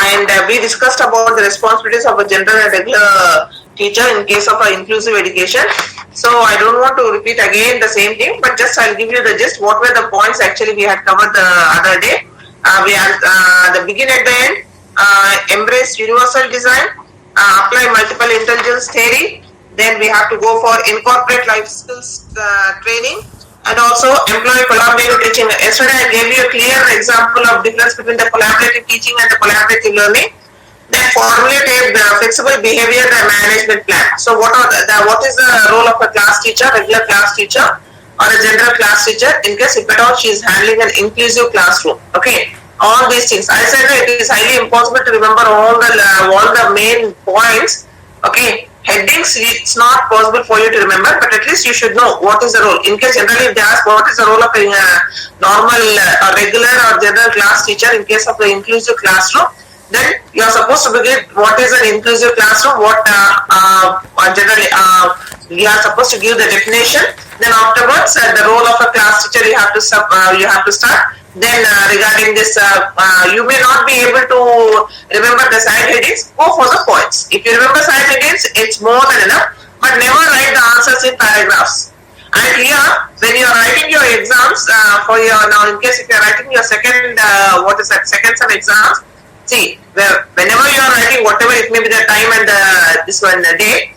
and we discussed about the responsibilities of a general and regular teacher in case of inclusive education. So I don't want to repeat again the same thing, but just I'll give you the gist. What were the points actually we had covered the other day? We had the begin at the end, embrace universal design, apply multiple intelligence theory. Then we have to go for incorporate life skills training, and also employ collaborative teaching. Yesterday I gave you a clear example of difference between the collaborative teaching and the collaborative learning. Then formulate a flexible behavior and management plan. So what is the role of a class teacher, regular class teacher, or a general class teacher in case if at all she is handling an inclusive classroom? Okay, all these things. I said it is highly impossible to remember all the main points. Okay, headings it's not possible for you to remember, but at least you should know what is the role. In case generally if they ask what is the role of a normal, regular or general class teacher in case of the inclusive classroom, then you are supposed to begin what is an inclusive classroom, what generally you are supposed to give the definition. Then afterwards the role of a class teacher you have to start. Then regarding this, you may not be able to remember the side headings. Go for the points. If you remember side headings, it's more than enough. But never write the answers in paragraphs. And here, when you are writing your exams for your now, in case if you are writing your second sem exams, see whenever you are writing whatever it may be the time and the day,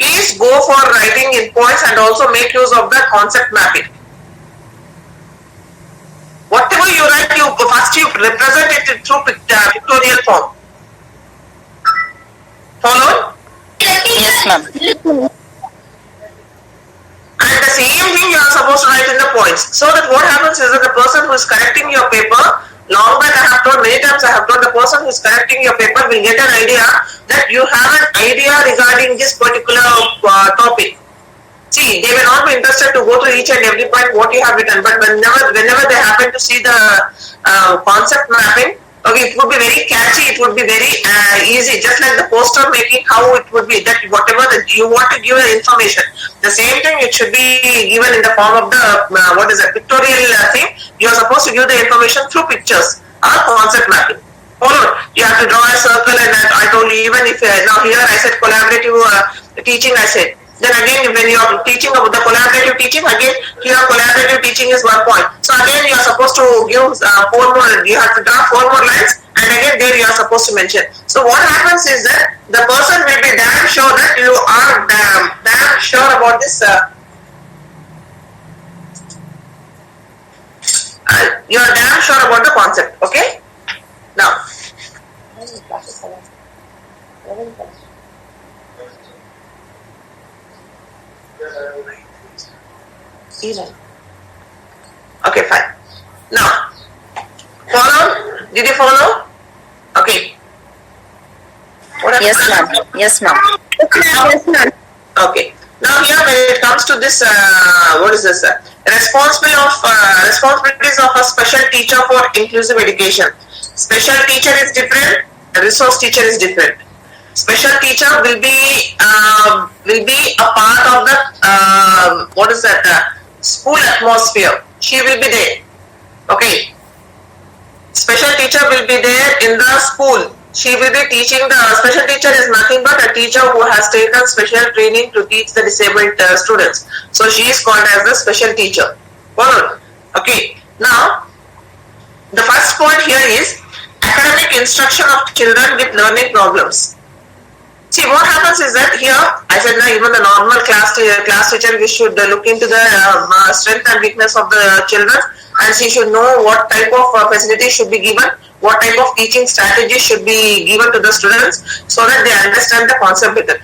please go for writing in points and also make use of the concept mapping. Whatever you write, you represent it through pictorial form. Follow? Yes, ma'am. And the same thing you are supposed to write in the points. So that what happens is that the person who is correcting your paper, long back I have told, many times I have told, the person who is correcting your paper will get an idea that you have an idea regarding this particular topic. See, they may not be interested to go to each and every point what you have written, but whenever they happen to see the concept mapping, okay, it would be very catchy, it would be very easy, just like the poster making, how it would be that whatever that you want to give the information, the same thing it should be given in the form of the pictorial thing. You are supposed to give the information through pictures or concept mapping. Follow. You have to draw a circle, and I told you, even if now here I said collaborative teaching, I said. Then again, when you are teaching about the collaborative teaching, again here collaborative teaching is 1 point. So again you are supposed to give 4 more. You have to draw 4 more lines, and again there you are supposed to mention. So what happens is that the person will be damn sure that you are damn sure about this. You are damn sure about the concept. Okay. Now. Okay, fine. Now, follow? Did you follow? Okay. Yes, ma'am. Yes, ma'am. Yes, ma'am. Okay. Now here when it comes to this, what is this? Responsibilities of a special teacher for inclusive education. Special teacher is different. Resource teacher is different. Special teacher will be a part of the school atmosphere. She will be there. Okay. Special teacher will be there in the school. She will be teaching. The special teacher is nothing but a teacher who has taken special training to teach the disabled students. So she is called as the special teacher. Follow? Okay. Now, the first point here is academic instruction of children with learning problems. See, what happens is that here, I said now even the normal class teacher, we should look into the strength and weakness of the children, and she should know what type of facilities should be given, what type of teaching strategies should be given to the students, so that they understand the concept in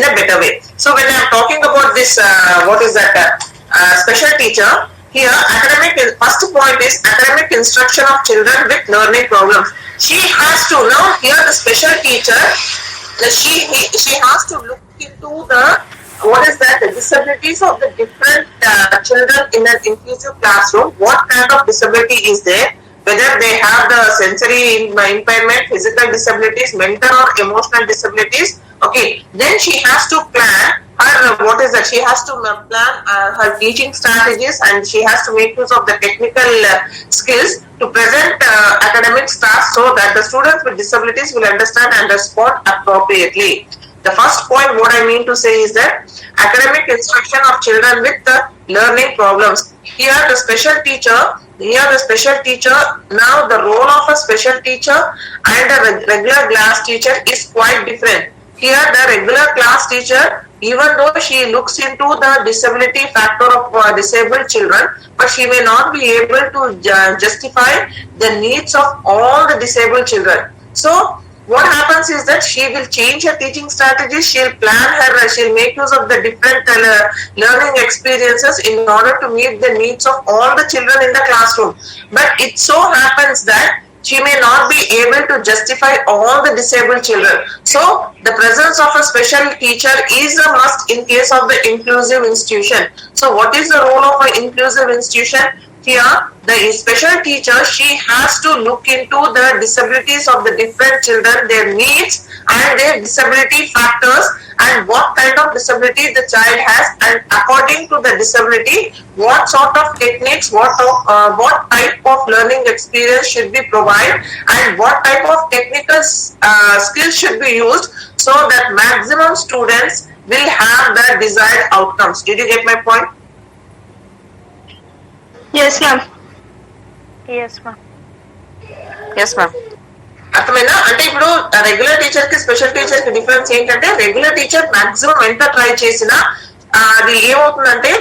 a better way. So when I am talking about this, special teacher, here first point is academic instruction of children with learning problems. She has to know here the special teacher. She has to look into the disabilities of the different children in an inclusive classroom. What kind of disability is there? Whether they have the sensory impairment, physical disabilities, mental or emotional disabilities, Okay, then she has to plan what is that? She has to plan her teaching strategies, and she has to make use of the technical skills to present academic tasks so that the students with disabilities will understand and respond appropriately. The first point, what I mean to say is that academic instruction of children with learning problems. Here the special teacher, now the role of a special teacher and a regular class teacher is quite different. Here the regular class teacher, even though she looks into the disability factor of disabled children, but she may not be able to justify the needs of all the disabled children. So what happens is that she will change her teaching strategies, she'll make use of the different learning experiences in order to meet the needs of all the children in the classroom. But it so happens that she may not be able to justify all the disabled children. So the presence of a special teacher is a must in case of the inclusive institution. So what is the role of an inclusive institution? Here, the special teacher, she has to look into the disabilities of the different children, their needs and their disability factors, and what kind of disability the child has, and according to the disability, what sort of techniques, what type of learning experience should be provided, and what type of technical skills should be used so that maximum students will have the desired outcomes. Did you get my point? Yes, ma'am. Yes, ma'am. Yes, ma'am. అర్థమైనా? అంటే ఇప్పుడు regular teacher కి special teacher కి difference ఏంటంటే, regular teacher maximum ఎంత try చేసినా అది ఏమవుతుందంటే,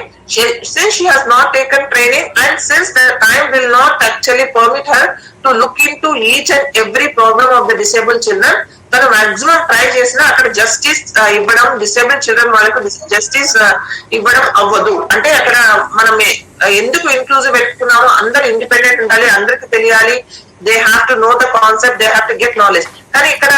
since she has not taken training and since the time will not actually permit her to look into each and every problem of the disabled children, తను maximum try చేసినా అక్కడ justice ఇవ్వడం, disabled children వాళ్ళకు justice ఇవ్వడం అవ్వదు. అంటే అక్కడ మనం ఎందుకు ఇంక్లూజివ్ పెట్టుకున్నామో, అందరు ఇండిపెండెంట్ ఉండాలి, అందరికి తెలియాలి, they have to know the concept, they have to get knowledge. కానీ ఇక్కడ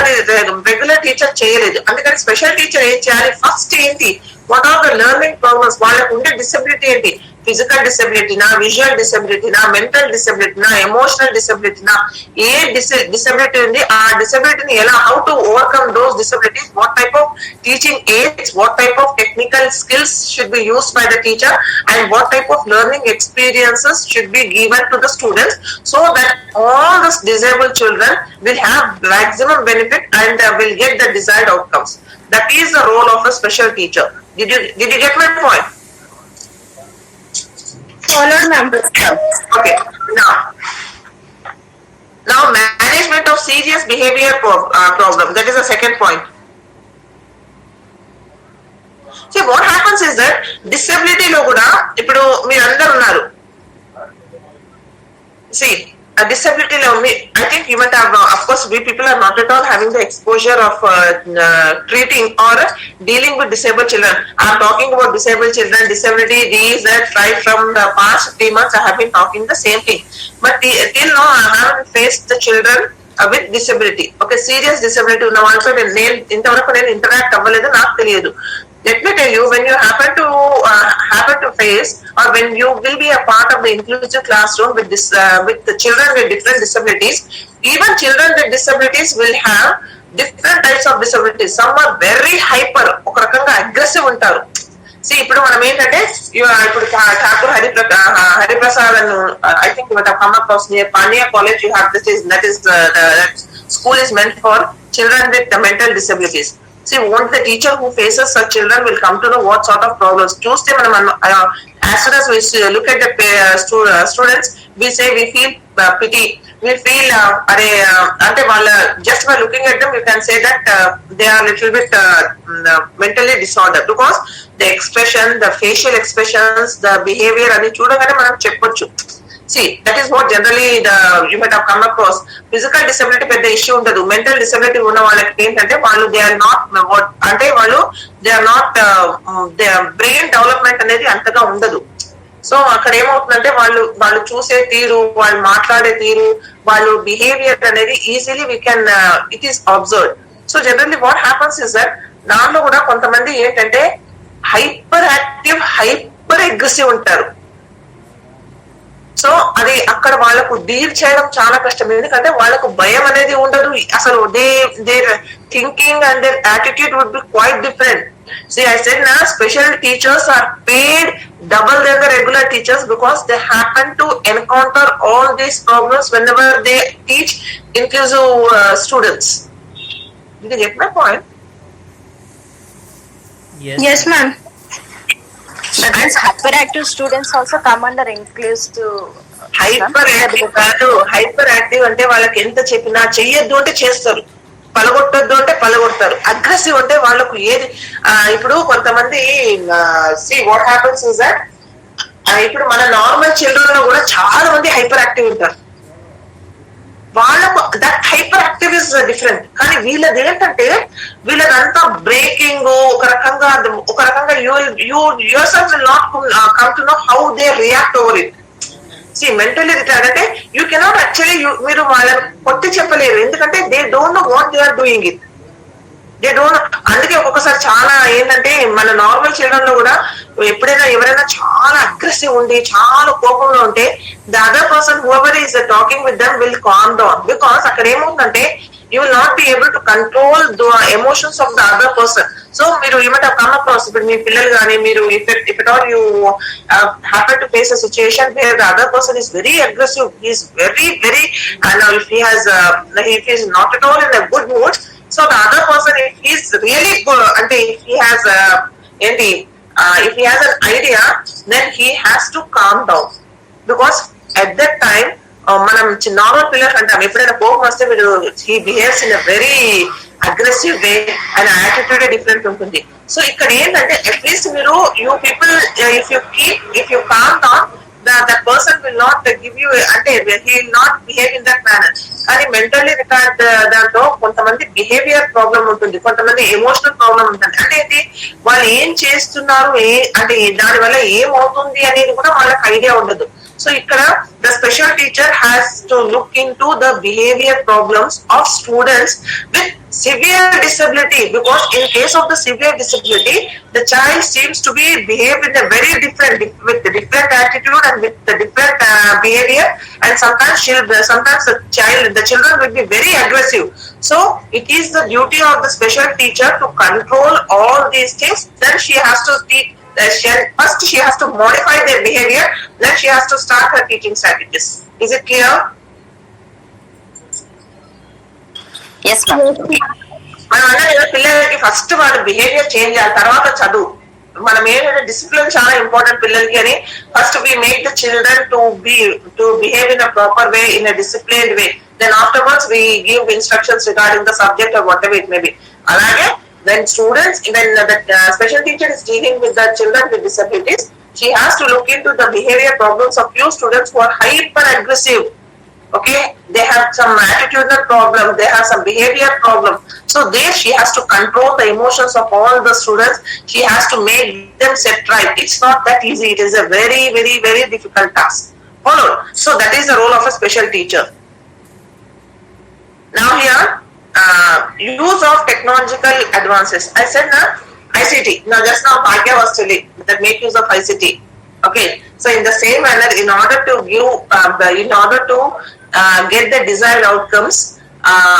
రెగ్యులర్ టీచర్ చేయలేదు. అందుకని స్పెషల్ టీచర్ ఏం చేయాలి? ఫస్ట్ ఏంటి, what are the learning problems, వాళ్ళకు ఉండే డిసెబిలిటీ ఏంటి, ఫిజికల్ డిసెబిలిటీనా, విజువల్ డిసెబిలిటీనా, మెంటల్ డిసెబిలిటీనా, ఎమోషనల్ డిసెబిలిటీనా, ఏ డిసెబిలిటీ ఉంది, ఆ డిసెబిలిటీని ఎలా, how to overcome those disabilities, what type of teaching aids, what type of technical skills should be used by the teacher, and what type of learning experiences should be given to the students so that all the disabled children will have maximum benefit and will get the desired outcomes. That is the role of a special teacher. Did you get my point? Followed, ma'am. Okay. Now management of serious behavior problem. That is the second point. See, what happens is that disability లో కూడా ఇప్పుడు మీరు అందరు ఉన్నారు. See, a disability లో I think you might have, of course, we people are not at all having the exposure of treating or dealing with disabled children. I am talking about disabled children, disability, these, that, right from the past 3 months I have been talking the same thing. But till now I haven't faced the children with disability. Okay, serious disability ఉన్న వాళ్ళతో నేను ఇంతవరకు నేను interact అవ్వలేదు, నాకు తెలియదు. Let me tell you, when you happen to face, or when you will be a part of the inclusive classroom with the children with different disabilities, even children with disabilities will have different types of disabilities. Some are very hyper, ఒక రకంగా aggressive ఉంటారు. See, ఇప్పుడు మనం ఏంటంటే, ఇప్పుడు Thakur Hariprasad and I think you might have come across near Pania College, you have that school is meant for children with mental disabilities. See, what the teacher who faces such children will come to know what sort of problems. Tuesday, as soon as we look at the students, we say we feel pity. We feel, just by looking at them, you can say that they are a little bit mentally disordered, because the expression, the facial expressions, the behavior, and chudagane manam cheppochu. See, that is what generally you might have come across. Physical disability పెద్ద issue ఉండదు. Mental disability ఉన్న వాళ్ళకి ఏంటంటే, వాళ్ళు they are not brain development అనేది అంతగా ఉండదు. So అక్కడ ఏమవుతుందంటే, వాళ్ళు చూసే తీరు, వాళ్ళు మాట్లాడే తీరు, వాళ్ళు బిహేవియర్ అనేది easily it is observed. So generally what happens is that, దాంట్లో కూడా కొంతమంది ఏంటంటే హైపర్ యాక్టివ్, హైపర్ అగ్రెసివ్ ఉంటారు. సో అది అక్కడ వాళ్ళకు డీల్ చేయడం చాలా కష్టం, ఎందుకంటే వాళ్ళకు భయం అనేది ఉండదు అసలు. Their thinking and their attitude would be quite different. See, I said now special teachers are paid double than the regular teachers because they happen to encounter all these problems whenever they teach inclusive students. Did you get my point? Yes, ma'am. But these hyperactive students also come under inclusive. Hyper active కాదు, hyper active అంటే వాళ్ళకి ఎంత చెప్పినా చెయ్యొద్దు అంటే చేస్తారు, పలగొట్టొద్దు అంటే పలగొడతారు. Aggressive అంటే వాళ్ళకు ఏది ఇప్పుడు కొంతమంది see what happens is that ఇప్పుడు మన నార్మల్ చిల్డ్రన్ లో కూడా చాలా మంది హైపర్ యాక్టివ్ ఉంటారు. వాళ్ళకు that hyper active is different. కానీ వీళ్ళది ఏంటంటే వీళ్ళదంతా బ్రేకింగ్ ఒక రకంగా your self will not come to know how they react over it. Mentally retired అంటే యూ కెనాట్ యాక్చువల్లీ మీరు వాళ్ళని కొట్టి చెప్పలేరు, ఎందుకంటే they don't know what they are doing it. They don't. అందుకే ఒక్కొక్కసారి చాలా ఏంటంటే మన నార్మల్ చిల్డ్రన్ లో కూడా ఎప్పుడైనా ఎవరైనా చాలా అగ్రెసివ్ ఉండి చాలా కోపంలో ఉంటే the other person whoever is talking with them will calm down. Because అక్కడ ఏమవుతుందంటే you will not be able to control the emotions of the other person. So మీరు you might have come across ఇప్పుడు మీ పిల్లలు కానీ మీరు if at all you happen to face a situation where the other person is very aggressive, he is very if he if he is not at all in a good mood, so the other person if he is really good అంటే if he has if he has an idea, then he has to calm down, because at that time మనం normal పిల్లలు అంటాం ఎప్పుడైనా కోపం వస్తే మీరు he behaves in a very aggressive way and attitude different ఉంటుంది. So ఇక్కడ ఏంటంటే అట్లీస్ట్ మీరు you people if you calm down the person will not give you అంటే he will not behave in that manner. కానీ mentally retard దాంట్లో కొంతమంది behaviour problem ఉంటుంది, కొంతమంది ఎమోషనల్ ప్రాబ్లం ఉంటుంది. అంటే ఏంటి వాళ్ళు ఏం చేస్తున్నారు అంటే దాని వల్ల ఏమవుతుంది అనేది కూడా వాళ్ళకి ఐడియా ఉండదు. సో ఇక్కడ the special teacher has to look into the behavior problems of students with severe disability, because in case of the severe disability the child seems to be behave in a very with the different attitude and with the different behavior, and sometimes the children will be very aggressive. So it is the duty of the special teacher to control all these things. Then she has to teach. First she has to modify their behavior, then she has to start her teaching strategies. Is it clear? Yes, ma'am. మనం అన్నది పిల్లలకి first వాళ్ళ behaviour change చేయాలి, తర్వాత చదువు. మనం ఏంటంటే discipline చాలా ఇంపార్టెంట్ పిల్లలకి అని first we make the children to behave in a proper way, in a disciplined way. Then afterwards we give instructions regarding the subject or whatever it may be. అలాగే when the special teacher is dealing with the children with disabilities, she has to look into the behavior problems of few students who are hyper aggressive. Okay, they have some attitudinal problem, they have some behavior problem. So there she has to control the emotions of all the students. She has to make them set right. It's not that easy. It is a very difficult task. Follow. So that is the role of a special teacher. Now here use of technological advances. I said now ICT. Now just now Bhagya was telling that make use of ICT. Okay. So in the same manner, in order to get the desired outcomes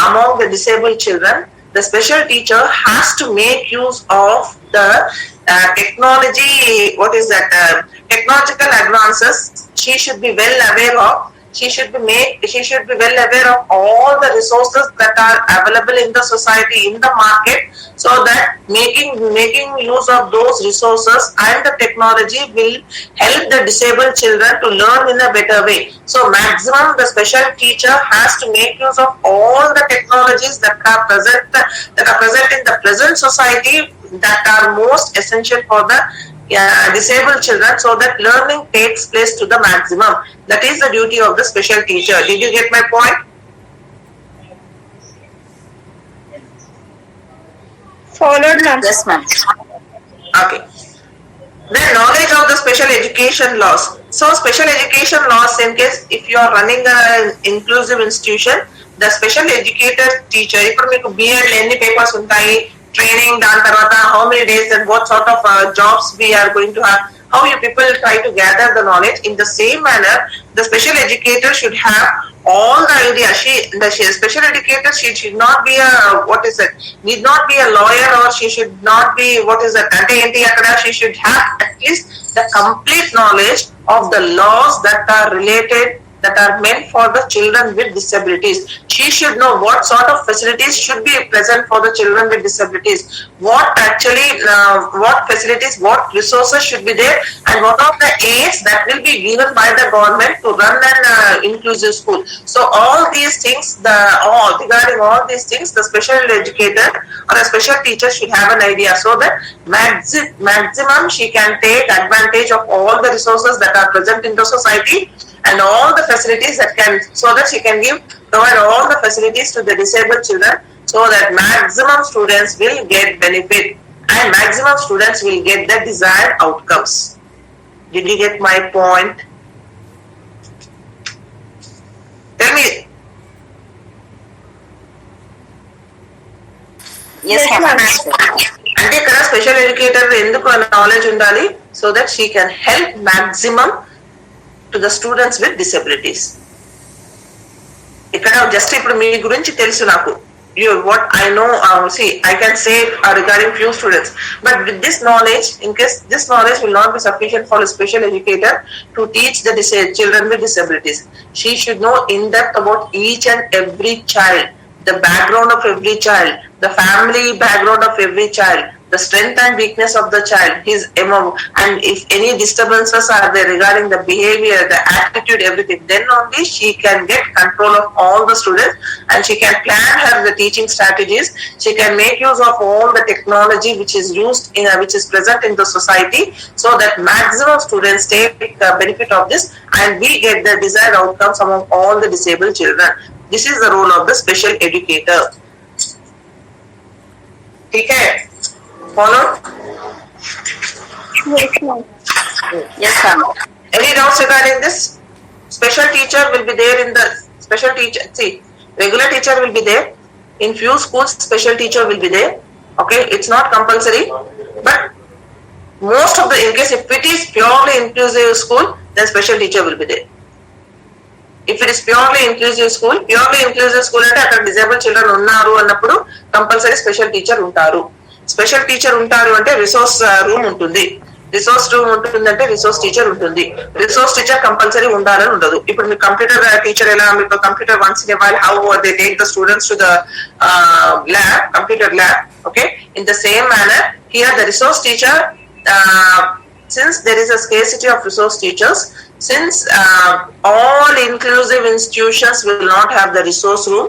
among the disabled children, the special teacher has to make use of the technology. What is that? Technological advances. She should be well aware of. She should be well aware of all the resources that are available in the society, in the market, so that making use of those resources and the technology will help the disabled children to learn in a better way. So maximum the special teacher has to make use of all the technologies that are present in the present society, that are most essential for the disabled children, so that learning takes place to the maximum. That is the duty of the special teacher. Did you get my point? Followed, ma'am. Yes, ma'am. Okay. Then knowledge of the special education laws. So special education laws, in case if you are running an inclusive institution, the special educator teacher, ఇప్పుడు మీకు B.Ed ఎన్ని papers ఉంటాయి, training, దాని తర్వాత how many days and what sort of jobs we are going to have, how you people try to gather the knowledge. In the same manner, The special educator should have all the idea. The special educator, she should not be a, what is it, need not be a lawyer, or she should not be, what is that, she should have at least the complete knowledge of the laws that are related, that are meant for the children with disabilities. She should know what sort of facilities should be present for the children with disabilities, what facilities, what resources should be there, and what are the aids that will be given by the government to run an inclusive school. So all these things, regarding all these things, the special educator or a special teacher should have an idea, so that maximum she can take advantage of all the resources that are present in the society, and all the facilities that can, so that she can provide all the facilities to the disabled children, so that maximum students will get benefit and maximum students will get the desired outcomes. Did you get my point? Tell me. Yes, ma'am. అంటే ఇక్కడ special educator ఎందుకు knowledge ఉండాలి, so that she can help maximum to the students with disabilities. ఇక్కడ just ఇప్పుడు మీ గురించి తెలుసు నాకు, what I know, see, I can say regarding few students, but with this knowledge, in case this knowledge will not be sufficient for a special educator to teach the children with disabilities, she should know in depth about each and every child, the background of every child, the family background of every child, the strength and weakness of the child, his and if any disturbances are there regarding the behavior, the attitude, everything, then only she can get control of all the students, and she can plan the teaching strategies. She can make use of all the technology which is used which is present in the society, so that maximum students take the benefit of this, and we get the desired outcomes among all the disabled children. This is the role of the special educator. Okay? Follow? Yes, ma'am. Yes, ma'am. Any doubts regarding this? Special teacher will be there in the special teacher. See, regular teacher will be there. In few schools, special teacher will be there. Okay, it's not compulsory, but most of the, in case if it is purely inclusive school, then special teacher will be there. If it is purely inclusive school అంటే అక్కడ disabled children ఉన్నారు అన్నప్పుడు compulsory special teacher ఉంటారు. Special teacher ఉంటారు అంటే resource room ఉంటుంది, resource room ఉంటుందంటే resource teacher ఉంటుంది. రిసోర్స్ టీచర్ కంపల్సరీ ఉండాలని ఉండదు. ఇప్పుడు మీ కంప్యూటర్ టీచర్ ఎలా, మీకు computer once in a while how they take the students to the lab, computer lab. Okay, in the same manner here the resource teacher, since there is a scarcity of resource teachers, since all inclusive institutions will not have the resource room.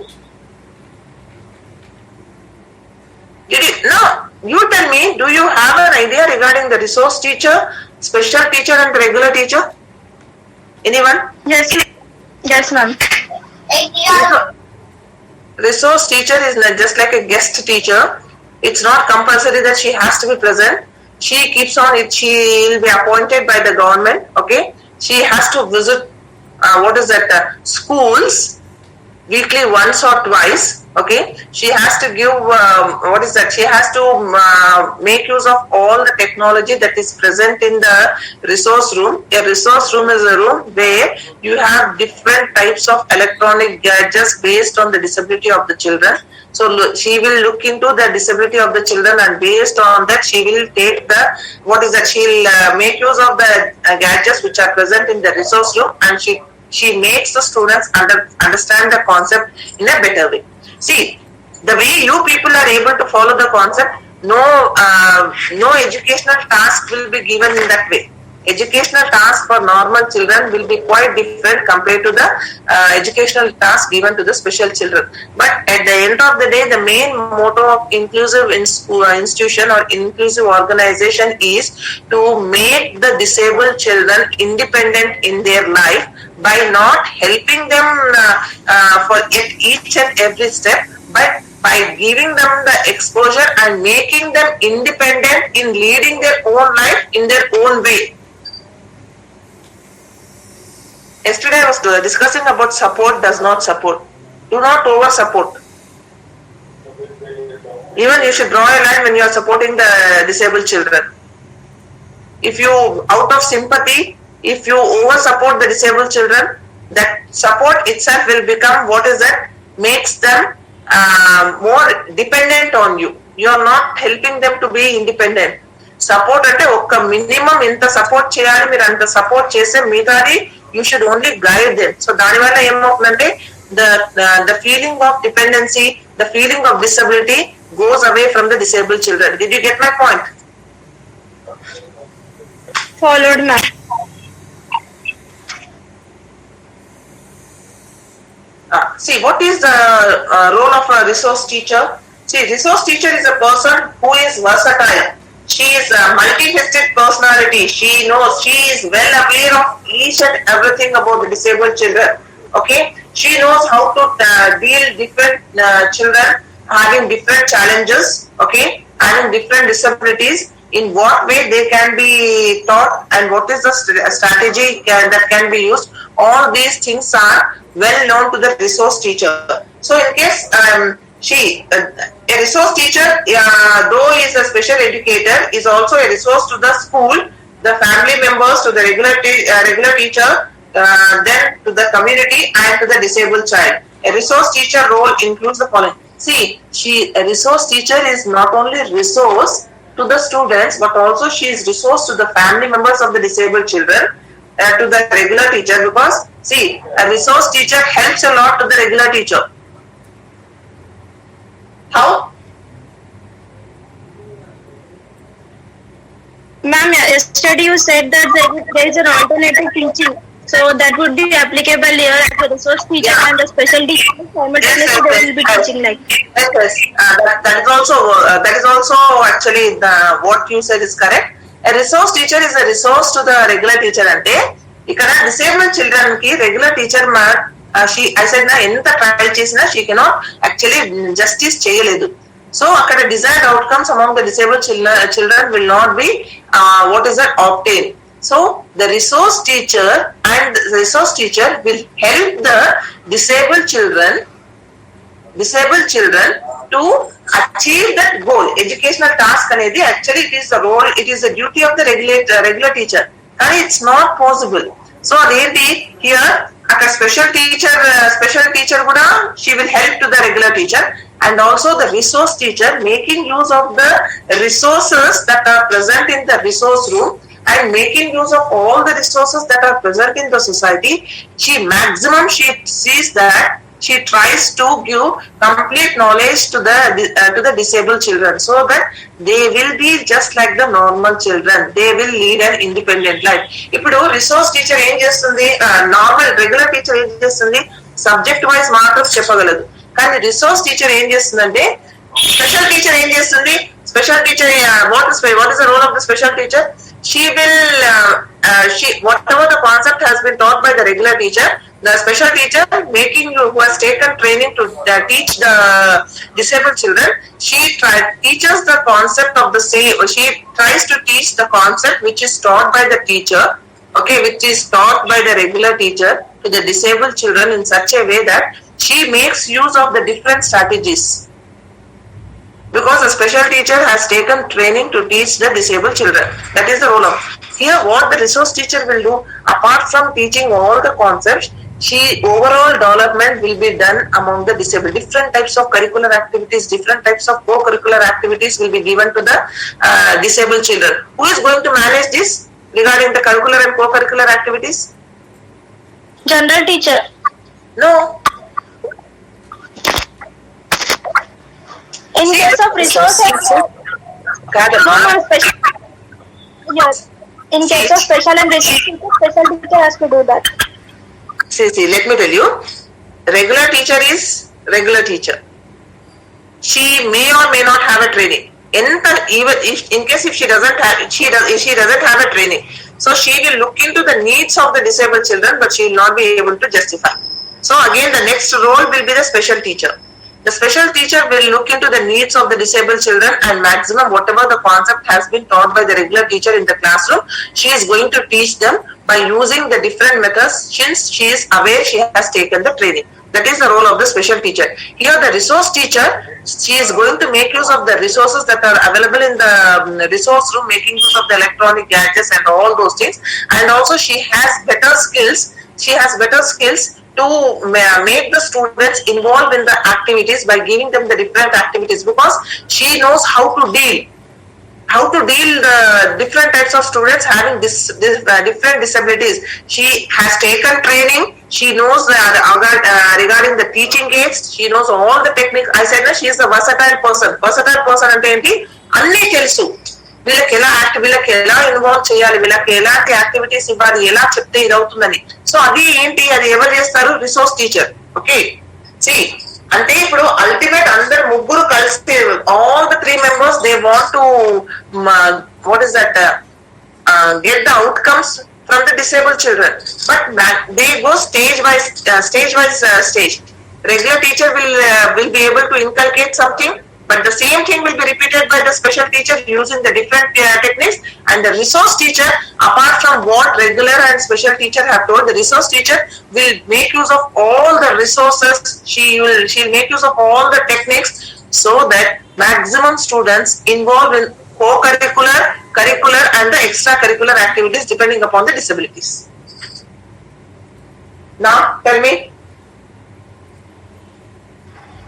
No, you tell me, do you have an idea regarding the resource teacher, special teacher and regular teacher? Anyone? Yes, ma'am. Resource teacher is just like a guest teacher. It's not compulsory that she has to be present. She keeps on it. She will be appointed by the government. Okay, she has to visit schools weekly once or twice. Okay, she has to give she has to make use of all the technology that is present in the resource room. A resource room is a room where you have different types of electronic gadgets based on the disability of the children. So she will look into the disability of the children, and based on that she will take the she'll make use of the gadgets which are present in the resource room, and she makes the students understand the concept in a better way. See, the way you people are able to follow the concept, no educational task will be given in that way. Educational task for normal children will be quite different compared to the educational task given to the special children. But at the end of the day, the main motto of inclusive institution or inclusive organization is to make the disabled children independent in their life by not helping them for each and every step, but by giving them the exposure and making them independent in leading their own life in their own way. Yesterday I was discussing about support does not support. Do not over support. Even you should draw a line when you are supporting the disabled children. If you, out of sympathy, if you over support the disabled children, that support itself will become what is that makes them more dependent on you. You are not helping them to be independent. Support అంటే ఒక minimum ఇంత support చేయాలి, మీరు అంత support చేస్తే మిగతాది you should only guide them. So దానివల్ల ఏమవుతుందంటే the feeling of dependency, the feeling of disability goes away from the disabled children. Did you get my point? Followed, ma'am. See, what is the role of a resource teacher? See, resource teacher is a person who is versatile. She is a multifaceted personality. She knows, she is well aware of each and everything about the disabled children. Okay, she knows how to deal different children having different challenges. Okay, having different disabilities. In what way they can be taught and what is the strategy that can be used. All these things are well known to the resource teacher. So in case a resource teacher, though he is a special educator, is also a resource to the school, the family members, to the regular teacher, then to the community and to the disabled child. A resource teacher role includes the following. See, a resource teacher is not only resource to the students, but also she is resource to the family members of the disabled children, to the regular teacher, because see, a resource teacher helps a lot to the regular teacher. How? Ma'am, yesterday you said that there is an alternative teaching. So that would be applicable here as a resource teacher and a special teacher. Simultaneously, they will be teaching like. Yes. That is also actually what you said is correct. A resource teacher is a resource to the regular teacher. Ante ikkada disabled children ki regular teacher I said na enta try chesina she cannot actually justice cheyaledu. So akkada desired outcomes among the disabled children will not be what is that obtained. So the resource teacher will help the disabled children to achieve that goal. Educational task anedi actually it is the role, it is the duty of the regular teacher, and it's not possible. So adenti here a special teacher kuda she will help to the regular teacher, and also the resource teacher making use of the resources that are present in the resource room and making use of all the resources that are present in the society. She sees that she tries to give complete knowledge to the disabled children, so that they will be just like the normal children. They will lead an independent life. Ippudu resource teacher em chestundi, normal regular teacher em chestundi, subject wise marks cheppagalaду. కానీ resource teacher em chestundante, special teacher em chestundi, special teacher what is the role of the special teacher? She will whatever the concept has been taught by the regular teacher, the special teacher who has taken training to teach the disabled children, she teaches the concept of the same. She tries to teach the concept which is taught by the teacher, okay, which is taught by the regular teacher to the disabled children in such a way that she makes use of the different strategies, because the special teacher has taken training to teach the disabled children. That is the role of. Here what the resource teacher will do, apart from teaching all the concepts, overall development will be done among the disabled. Different types of curricular activities, different types of co-curricular activities will be given to the disabled children. Who is going to manage this regarding the curricular and co-curricular activities? General teacher. No. In case of resource teacher, yes. In case of special and resource teacher, special teacher has to do that. See, let me tell you, regular teacher is regular teacher. She may or may not have a training. Even if she doesn't have a training, so she will look into the needs of the disabled children, but she will not be able to justify. So again, the next role will be the special teacher. The special teacher will look into the needs of the disabled children, and maximum whatever the concept has been taught by the regular teacher in the classroom, she is going to teach them by using the different methods, since she is aware she has taken the training. That is the role of the special teacher. Here the resource teacher, she is going to make use of the resources that are available in the resource room, making use of the electronic gadgets and all those things. And also she has better skills. She has better skills to make the students involved in the activities by giving them the different activities, because she knows how to deal the different types of students having this different disabilities. She has taken training. She knows regarding the teaching aids. She knows all the techniques. I said that she is a versatile person. Versatile person అంటే ఏంటి, అన్నీ తెలుసు. వీళ్ళకి ఎలా involve చేయాలి, వీళ్ళకి ఎలాంటి activities ఇవ్వాలి, ఎలా చెప్తే ఇది అవుతుందని. సో అది ఏంటి, అది ఎవరు చేస్తారు, రిసోర్స్ టీచర్. ఓకే, సి అంటే ఇప్పుడు అల్టిమేట్ అందరు ముగ్గురు కలిస్తే all the 3 members they want to what is that get the outcomes from the disabled children, but they go stage wise stage. Regular teacher will be able to inculcate something, but the same thing will be repeated by the special teacher using the different techniques. And the resource teacher, apart from what regular and special teacher have told, the resource teacher will make use of all the resources. She'll make use of all the techniques so that maximum students involved in co-curricular, curricular and the extracurricular activities depending upon the disabilities. Now tell me.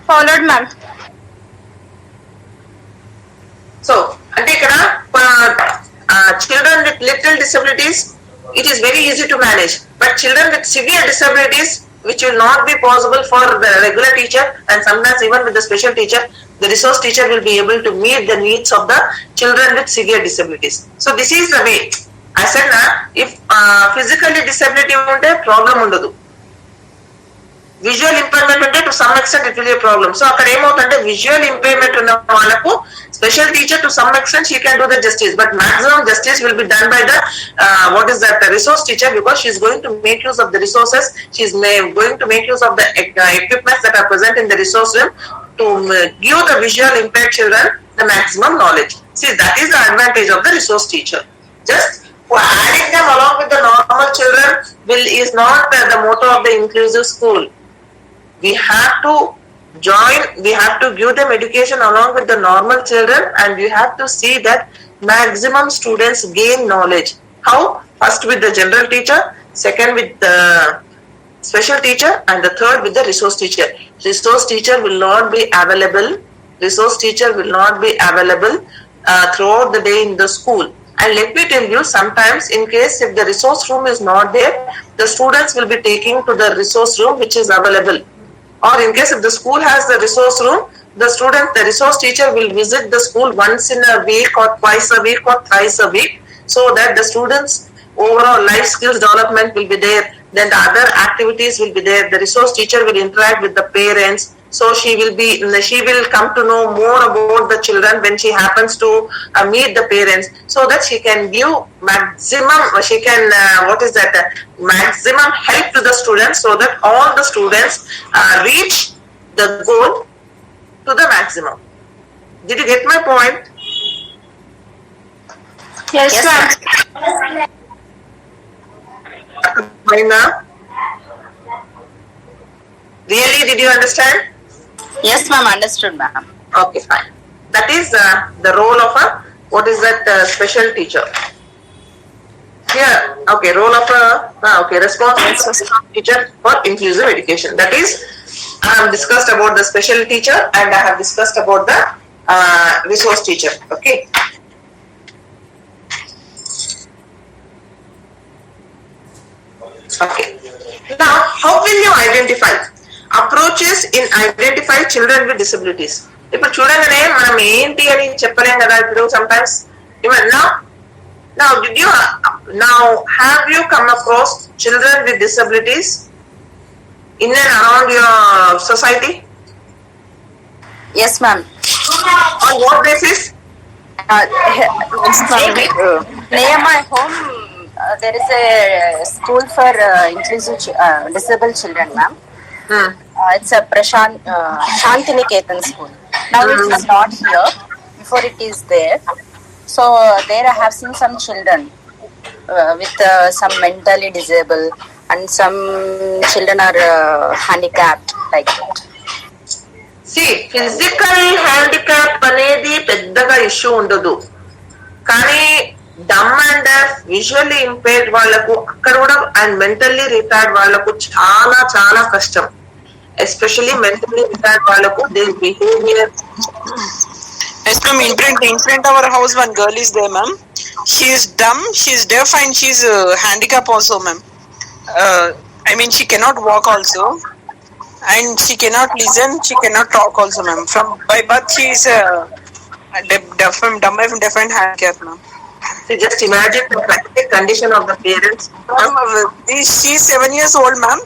Followed, ma'am. So, అంటే ఇక్కడ children with little disabilities, it is very easy to manage. But children with severe disabilities, which will not be possible for the regular teacher, and sometimes even with the special teacher, the resource teacher will be able to meet the needs of the children with severe disabilities. So this is the way. I said na, if physically disability unte problem undadu. Visual impairment unte to some extent it will be a problem. So akkada em avutante visual impairment unna valaku special teacher to some extent she can do the justice, but maximum justice will be done by the what is that, the resource teacher, because she is going to make use of the resources. She is going to make use of the equipments that are present in the resource room to give the visual impaired children the maximum knowledge. See, that is the advantage of the resource teacher. Just for adding them along with the normal children is not the motto of the inclusive school. We have to give them education along with the normal children, and we have to see that maximum students gain knowledge. How? First with the general teacher, second with the special teacher, and the third with the resource teacher. Resource teacher will not be available. Resource teacher will not be available throughout the day in the school. And let me tell you, sometimes in case if the resource room is not there, the students will be taking to the resource room which is available. Or in case if the school has the resource room, the resource teacher will visit the school once in a week or twice a week or thrice a week, so that the students' overall life skills development will be there. Then the other activities will be there. The resource teacher will interact with the parents. So she will come to know more about the children when she happens to meet the parents, so that she can give maximum help to the students, so that all the students reach the goal to the maximum. Did you get my point? Yes, ma'am. Really, did you understand? Yes, ma'am, understood, ma'am. Okay, fine. That is the role of a special teacher. Here, okay, role of responsible teacher for inclusive education. That is, I have discussed about the special teacher and I have discussed about the resource teacher. Okay. Okay. Now, how will you identify? Approaches in identify children with disabilities. ఇప్పుడు చూడంగానే మనం ఏంటి అని చెప్పలేం కదా. ఇప్పుడు sometimes even now have you come across children with disabilities in and around your society? Yes, ma'am. On what basis? Near my home, there is a school for inclusive disabled children, ma'am. It's a Shantiniketan school. Now it is not here. Before it is there. So there I have seen some children with some mentally disabled and some children are handicapped like that. See, physical handicap అనేది పెద్దగా issue ఉండదు, కానీ డమ్ and deaf, visually impaired వాళ్ళకు అక్కడ కూడా and mentally retard వాళ్ళకు చాలా చాలా కష్టం. ఎస్పెషల్లీ మెంటల్లీ రిటార్డ్ వాళ్ళకు they behaviour. Yes, ma'am. In front of our house, one girl is there, ma'am. She is dumb, she is deaf, and she is handicapped also, ma'am. I mean, she cannot walk also, and she cannot listen, she cannot talk also, ma'am. From by birth, she is deaf and handicapped, ma'am. So just imagine the practical condition of the parents. She is 7 years old, ma'am.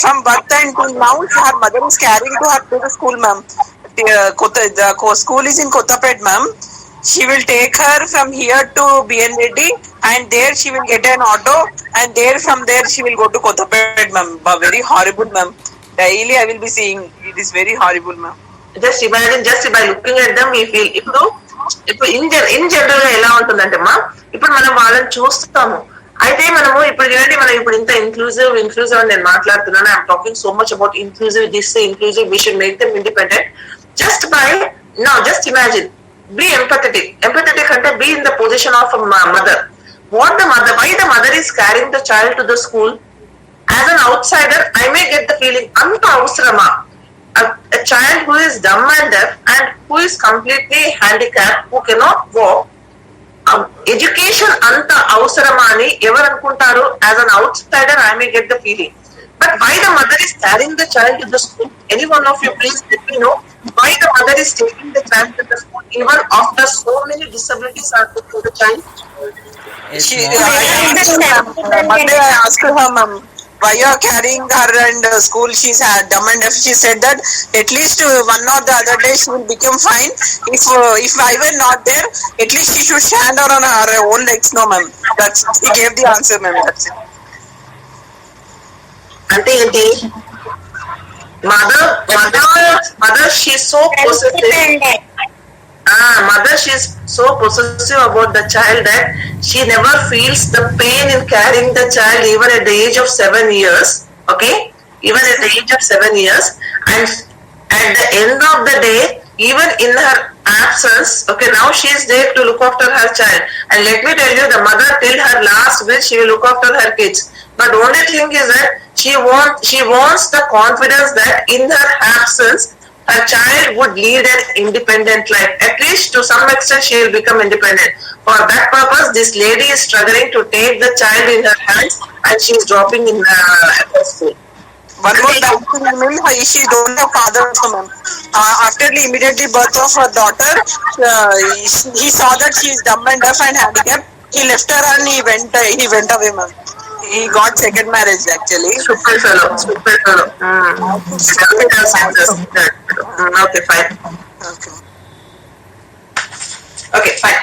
From birth until now, her mother is carrying her to the school, ma'am. The school is in Kottapet, ma'am. She will take her from here to BNRD, and there she will get an auto, and from there she will go to Kottapet, ma'am. Very horrible, ma'am. Daily I will be seeing it is very horrible, ma'am. Just imagine, just by looking at them, we feel ఇప్పుడు in general గా ఎలా ఉంటుందంటే మా, ఇప్పుడు మనం వాళ్ళని చూస్తాము. అయితే మనము ఇప్పుడు చూడండి, మనం ఇప్పుడు ఇంత ఇంక్లూజివ్ అని నేను మాట్లాడుతున్నాను. I'm talking so much about inclusive, this inclusive, we should make them independent. Just by now, just imagine, be empathetic. Empathetic ante be in the position of a mother. Why the mother is carrying the child to the school? As an outsider, I may get the feeling, anta avasarama. A child who is dumb and deaf and who is completely handicapped, who cannot walk, education anta avasarama ani evaru anukuntaru. As an outsider, I may get the feeling. But why the mother is carrying the child to the school? Any one of you please let me know why the mother is taking the child to the school even after so many disabilities are put to the child? Monday I asked her, ma'am, why you are carrying her and school? She's dumb and deaf. She said that at least one or the other day she will become fine. If I were not there, at least she should stand on her own legs. No, ma'am. He gave the answer, ma'am. That's it. అంటే ఏంటి, mother she's so possessive. Mother she's so possessive about the child that she never feels the pain in carrying the child even at the age of 7 years. Okay, even at the age of 7 years, and at the end of the day, even in her absence, okay, now she is there to look after her child. And let me tell you, the mother till her last breath she will look after her kids. But only thing is that she wants the confidence that in her absence her child would lead an independent life. At least to some extent she will become independent. For that purpose, this lady is struggling to take the child in her hands, and she is dropping in school. One more doubt, she don't have father also, ma'am. After the immediate birth of her daughter, he saw that she is dumb and deaf and handicapped. He left her and he went away, ma'am. He got second marriage actually. Super fellow. Okay, fine. Okay, fine.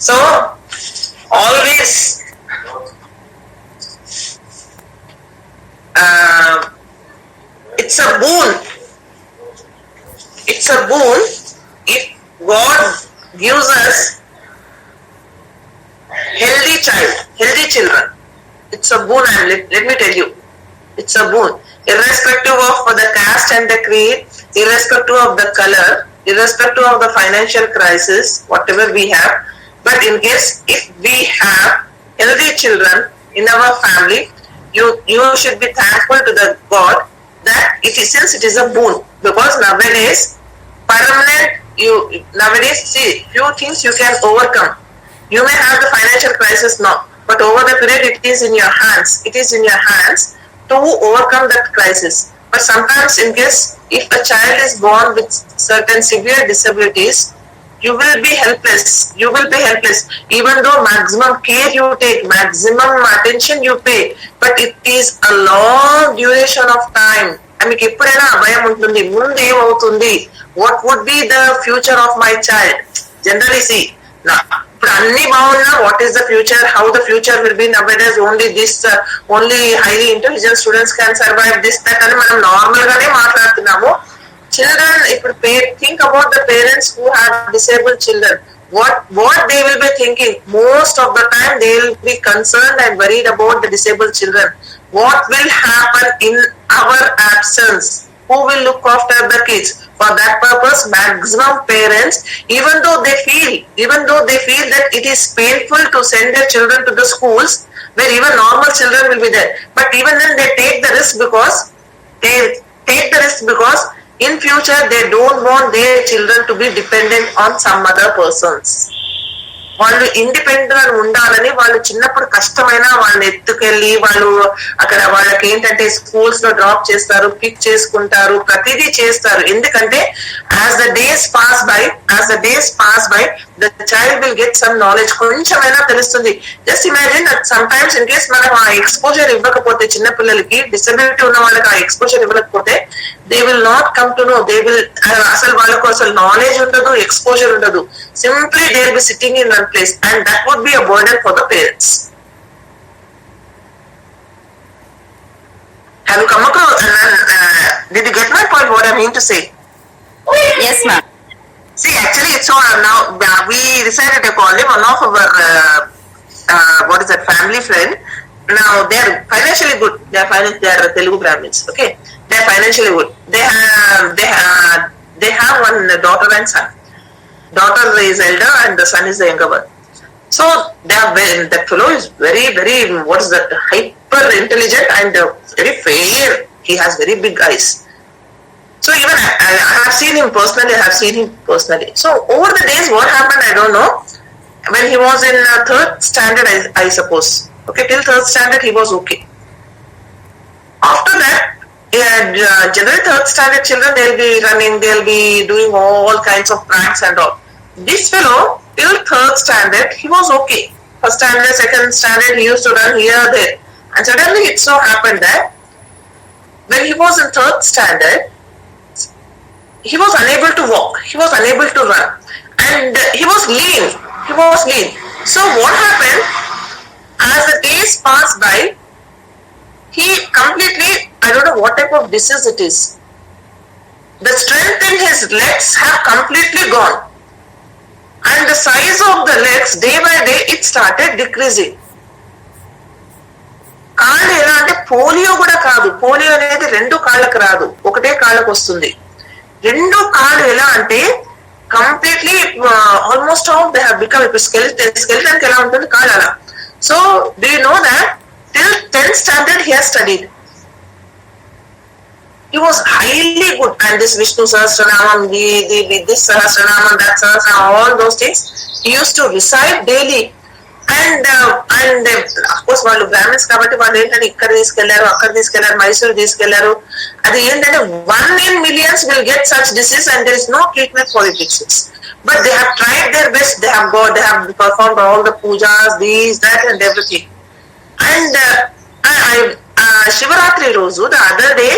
So always it's a boon if God gives us healthy children. It's a boon, and let me tell you, it's a boon. Irrespective of the caste and the creed, irrespective of the color, irrespective of the financial crisis, whatever we have. But in case if we have healthy children in our family, you should be thankful to the God that since it is a boon. Because nowadays see, few things you can overcome. You may have the financial crisis now, but over the period it is in your hands. It is in your hands to overcome that crisis. But sometimes in case if a child is born with certain severe disabilities, you will be helpless. Even though maximum care you take, maximum attention you pay, but it is a long duration of time. మీకు ఎప్పుడైనా భయం ఉంటుంది, ముందు ఏమవుతుంది, what would be the future of my child. Generally see, ఇప్పుడు అన్ని బాగున్నా what is the future, how the future will be. Nowadays only highly intelligent students can survive this, that అని మనం నార్మల్ గానే మాట్లాడుతున్నాము. Children, ఇప్పుడు think about the parents who have disabled children. What they will be thinking most of the time, they will be concerned and worried about the disabled children. what will happen in our absence? Who will look after the kids? For that purpose, maximum parents, even though they feel that it is painful to send their children to the schools where even normal children will be there, but even then they take the risk because in future they don't want their children to be dependent on some other persons. వాళ్ళు independent గా ఉండాలని వాళ్ళు చిన్నప్పుడు కష్టమైన వాళ్ళని ఎత్తుకెళ్ళి వాళ్ళు అక్కడ వాళ్ళకి ఏంటంటే స్కూల్స్ లో డ్రాప్ చేస్తారు, పిక్ చేసుకుంటారు, ప్రతిదీ చేస్తారు. ఎందుకంటే as the days pass by the child will get some knowledge, కొంచెమైనా తెలుస్తుంది. Just imagine that some times in case మనం ఆ ఎక్స్పోజర్ ఇవ్వకపోతే, చిన్న పిల్లలకి డిసబిలిటీ ఉన్న వాళ్ళకి ఆ ఎక్స్పోజర్ ఇవ్వకపోతే they will not come to no, they will అసలు వాళ్ళకు అసలు నాలెడ్జ్ ఉండదు, ఎక్స్పోజర్ ఉండదు. Simply they will be sitting in one place, and that would be a burden for the parents. Have you come across, did you get my point, what I mean to say? Yes, ma'am. See, actually it's so now we decided to call him one of our what is that, family friend. Now they are financially good, they are Telugu Brahmins, okay, they are financially good. They have one daughter and son. Daughter is elder and the son is the younger one. So that fellow is very, very, what is that, hyper intelligent and very fair. He has very big eyes. So even I have seen him personally. So over the days what happened, I don't know. When he was in third standard, I suppose. Okay, till third standard he was okay. After that, generally third standard children, they'll be running, they'll be doing all kinds of pranks and all. This fellow, till third standard, he was okay. First standard, second standard, he used to run here, there. And suddenly it so happened that when he was in third standard, he was unable to walk, he was unable to run. And he was lean. So what happened, as the days passed by, he completely, I don't know what type of disease it is. The strength in his legs have completely gone. And the size of the legs, day by day, it started decreasing. కాళ్ళు ఎలా అంటే polio కూడా కాదు, polio అనేది రెండు కాళ్ళకు రాదు, ఒకటే కాళ్ళకు వస్తుంది. రెండు కాళ్ళు ఎలా అంటే completely almost all they have become, ఇప్పుడు స్కెలిటన్ కి ఎలా ఉంటుంది కాళ్ళు అలా. So do you know that till 10th standard he has studied. He was highly good, and this Vishnu Sahasranamam, this Sahasranamam, that Sahasranamam, all those things he used to recite daily. And of course వాళ్ళు బ్రాహ్మణ్స్ కాబట్టి వాళ్ళు ఏంటంటే ఇక్కడ తీసుకెళ్లారు, అక్కడ తీసుకెళ్లారు, మైసూర్ తీసుకెళ్లారు. అది ఏంటంటే 1 in millions will get such disease and there is no treatment for it exists. But they have tried their best, they have performed all the pujas, these, that and everything. And Shivaratri Rozu, the other day,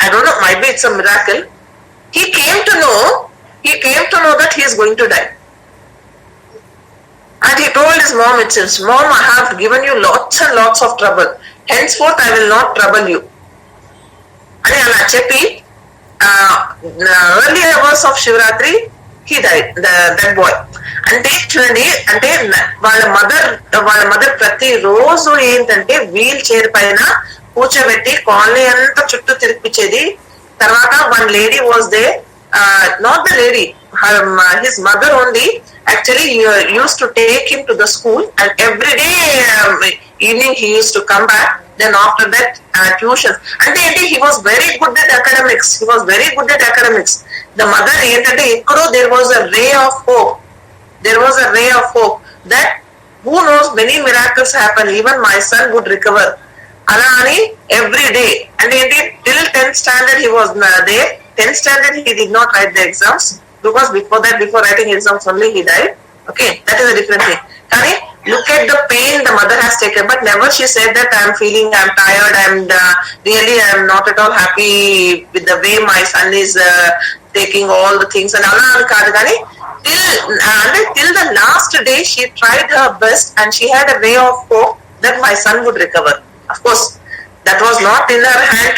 I don't know, maybe it's a miracle, he came to know that he is going to die. And he told his mom itself, "Mom, I have given you lots and lots of trouble. Henceforth, I will not trouble you." And ala cheppi, early hours of Shivaratri, he died, that boy. అంటే చూడండి, అంటే వాళ్ళ mother ప్రతి రోజు ఏంటంటే wheel chair పైన కూర్చోబెట్టి colony అంతా చుట్టూ తిరిపించేది. తర్వాత one lady was they, not the lady, his mother only actually used to take him to the school, and every day evening he used to come back. Then after that tuitions. And he was very good at academics. The mother ఏంటంటే ఎక్కడో there was a ray of hope that who knows, many miracles happen, even my son would recover. అలా అని every day. And till 10th standard he was there. 10th standard he did not write the exams, because before writing exams only he died. Okay, that is a different thing. Kani, look at the pain the mother has taken, but never she said that I'm tired, really I'm not at all happy with the way my son is taking all the things and alla kaadu kani till the last day she tried her best and she had a ray of hope that my son would recover. Of course that was not in her hand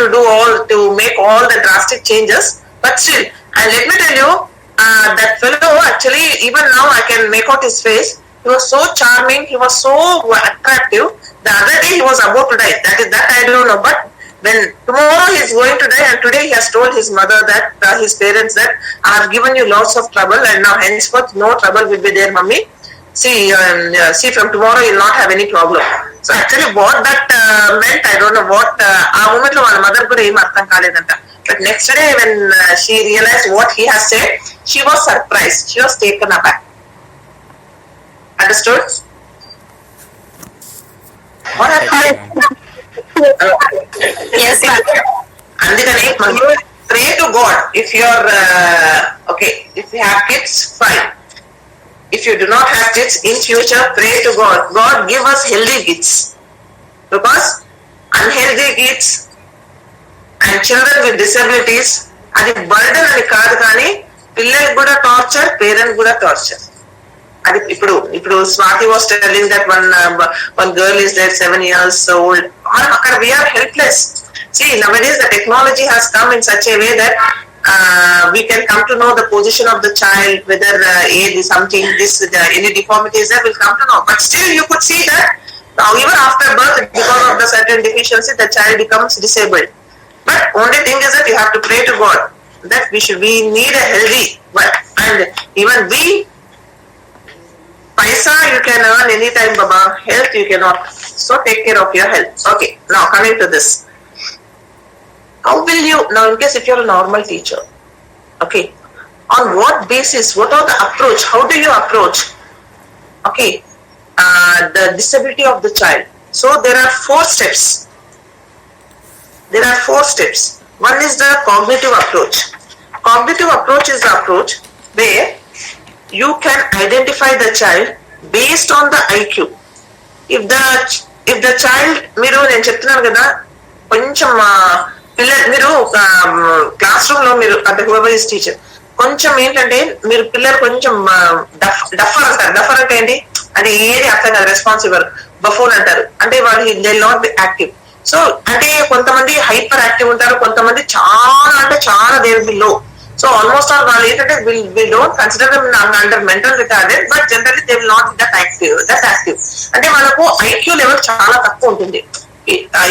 to make all the drastic changes, but still, and let me tell you, that fellow actually, even now I can make out his face. He was so charming, he was so attractive The other day he was about to die. That I don't know. But when tomorrow he is going to die, and today he has told his mother that his parents that I have given you lots of trouble, and now henceforth no trouble will be there, mummy. See, from tomorrow you will not have any problem. So actually what that meant, I don't know what, ఆ moment లో వాళ్ళ mother కూడా ఏం అర్థం కాలేదంట. But next day when she realized what he has said, she was surprised. She was taken aback. Understood? What happened? Yes, ma'am. అందుకని pray to God. If you're okay, if you have kids, fine. If you do not have kids, in future pray to God. God give us healthy kids, because unhealthy kids and children with disabilities అది burden అని కాదు, కానీ పిల్లలకు కూడా torture, parent కూడా torture. అది ఇప్పుడు Swathi was telling that one girl is there 7 years old. అక్కడ we are helpless. See, nowadays the technology has come in such a way that we can come to know the position of the child, whether something, any deformities that will come to know. But still you could see that now even after birth, because of the certain deficiency, the child becomes disabled. But only thing is that you have to pray to God that we need a healthy, and even paisa you can earn anytime, Baba. Health you cannot. So take care of your health. Okay, now coming to this. How will you, now in case if you're a normal teacher, okay, on what basis, what are the approach, how do you approach, okay, the disability of the child? So there are 4 steps. There are 4 steps. One is the cognitive approach. Cognitive approach is the approach where you can identify the child based on the IQ. If the child, మీరు నేను చెప్తున్నాను కదా, కొంచెం మీరు class room లో మీరు అంటే whoever is teacher కొంచెం ఏంటంటే మీరు పిల్లలు కొంచెం డఫర్ అంటారు. డఫర్ అంటే ఏంటి అంటే ఏది అర్థం కాదు, రెస్పాన్స్ ఇవ్వరు, బఫోన్ అంటారు. అంటే వాళ్ళు they not be active. So అంటే కొంతమంది హైపర్ యాక్టివ్ ఉంటారు, కొంతమంది చాలా అంటే చాలా they will be low. So almost all వాళ్ళు ఏంటంటే will don't consider under mental retarded, but generally they will not that active. అంటే వాళ్ళకు ఐక్యూ లెవెల్ చాలా తక్కువ ఉంటుంది.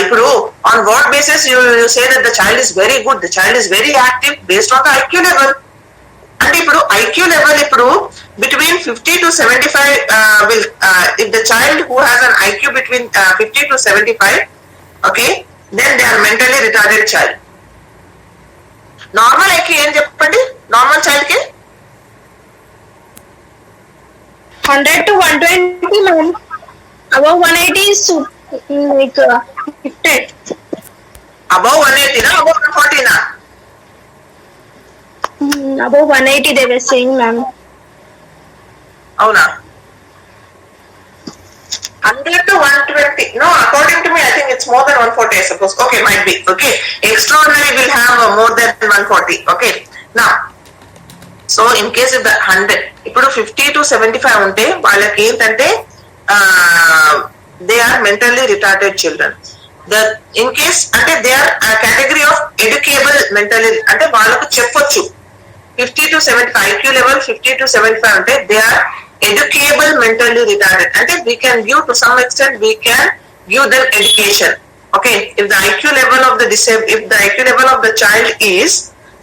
ఇప్పుడు on what basis you say that the child is very good, the child is very active based on the IQ level. అంటే ఇప్పుడు IQ level ఇప్పుడు between 50 to 75 will if the child who has an IQ between 50 to 75, okay, then they are mentally retarded child. Normal IQ ఏం చెప్పండి, normal child కి 100 to 120, ma'am. Above 180 is like gifted. above 180 na, above 140 na? Above 180 they were saying, ma'am. అవునా? 100 to 120. No, according to me, I think it's more than 140, I suppose. Okay, might be. Okay. Extraordinary will have more than 140. Okay. Now, so in case of the 100, ఇప్పుడు 50 to 75 ఉంటే వాళ్ళకి ఏంటంటే they are mentally retarded children. In case అంటే they are a category of educable mentally, అంటే వాళ్ళకు చెప్పొచ్చు 50 to 75 IQ level 50 to 75 అంటే they are educable mentally retarded. అంటే we can give to some extent, we can give them education. Okay, if the IQ level of the child is,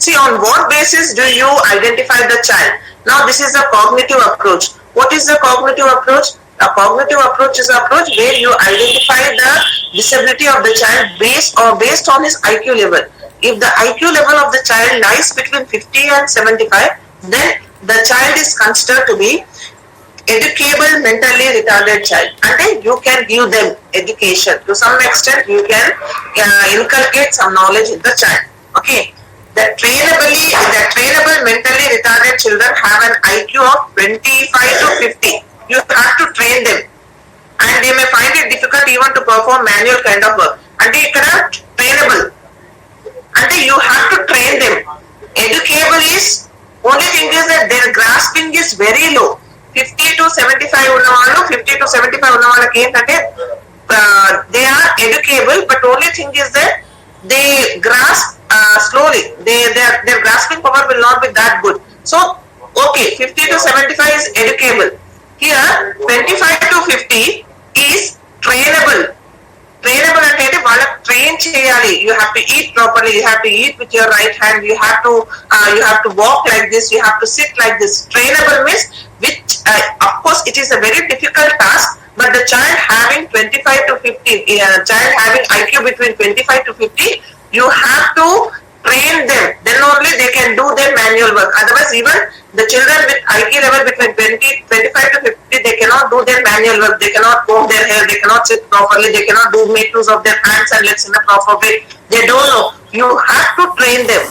see on what basis do you identify the child? Now this is a cognitive approach. What is the cognitive approach? A cognitive approach is an approach where you identify the disability of the child based on his IQ level. If the IQ level of the child lies between 50 and 75, then the child is considered to be educable mentally retarded child. And you can give them education. To some extent, you can inculcate some knowledge in the child. Okay. The trainable mentally retarded children have an IQ of 25 to 50. You have to train them. And they may find it difficult even to perform manual kind of work. And they cannot trainable. And you have to train them. Educable is, only thing is that their grasping is very low. 50 to 75 ఉన్నవాళ్ళు 50 to 75 ఉన్న వాళ్ళకి ఏంటంటే they are educable, but only thing is that they grasp slowly. Their grasping power will not be that good. So okay, 50 to 75 is educable. Here 25 to 50 is trainable. Trainable అంటే వాళ్ళకి train చేయాలి. You have to eat properly, you have to eat with your right hand, you have to walk like this, you have to sit like this. Trainable means which of course it is a very difficult task, but the child having 25 to 50, child having IQ between 25 to 50, you have to train them, then only they can do their manual work. Otherwise, even the children with IQ level between 25 to 50, they cannot do their manual work, they cannot comb their hair, they cannot sit properly, they cannot make use of their hands and legs in a proper way. They don't know. You have to train them.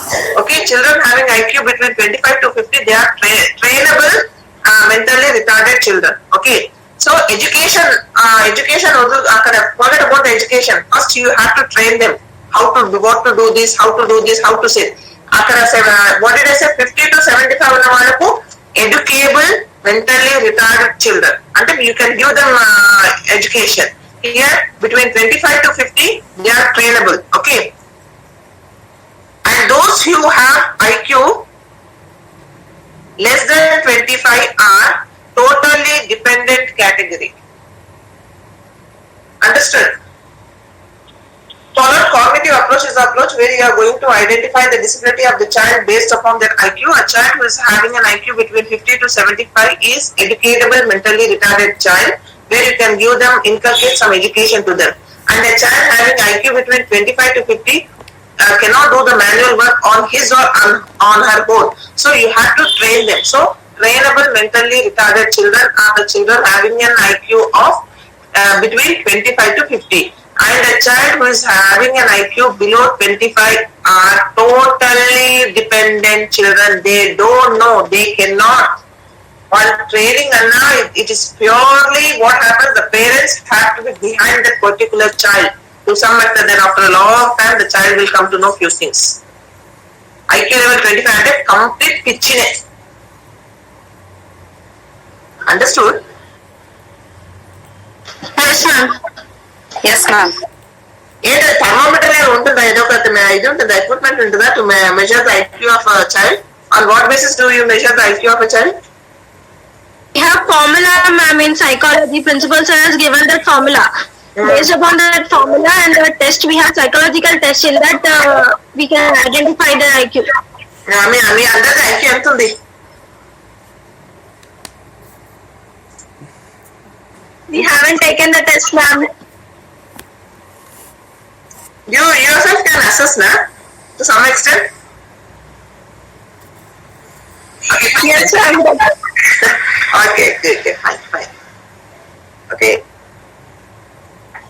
Okay, children having IQ between 25 to 50, they are trainable, mentally retarded children. Okay. So education, forget about the education. First you have to train them. What to do this, how to sit. What did I say? 50 to 75 ఉన్న వాళ్ళకు educable, mentally retarded children. అంటే you can give them education. Here between 25 to 50, they are trainable. Okay. And those who have IQ less than 25 are totally dependent category. Understood? Follow cognitive approach is the approach where you are going to identify the disability of the child based upon their IQ. A child who is having an IQ between 50 to 75 is educable, mentally retarded child, where you can give them, inculcate some education to them. And a child having IQ between 25 to 50 cannot do the manual work on his or on her own. So you have to train them. So trainable, mentally retarded children are the children having an IQ of between 25 to 50. And a child who is having an IQ below 25 are totally dependent children. They don't know, they cannot. While training, it is purely what happens, the parents have to be behind that particular child to some extent. Then after a long time, the child will come to know few things. IQ level 25 అంటే complete pitchine. Understood? Yes, ma'am. Yes, ma'am. ఏంటి thermometer ఉంటుందా, ఏదో ఒక ఇది ఉంటుందా, equipment ఉంటుందా to measure the IQ of child? On what basis do you measure the IQ of a child? We have formula, ma'am, in psychology. Principal sir has given that formula. Based upon that formula and the test, we have psychological test. In that, we can identify the IQ. మీ అందరిది IQ ఎంత ఉంది? We haven't taken the test, ma'am. You yourself can assess, na, to some extent. Okay. Yes, ma'am. Okay, fine. Okay.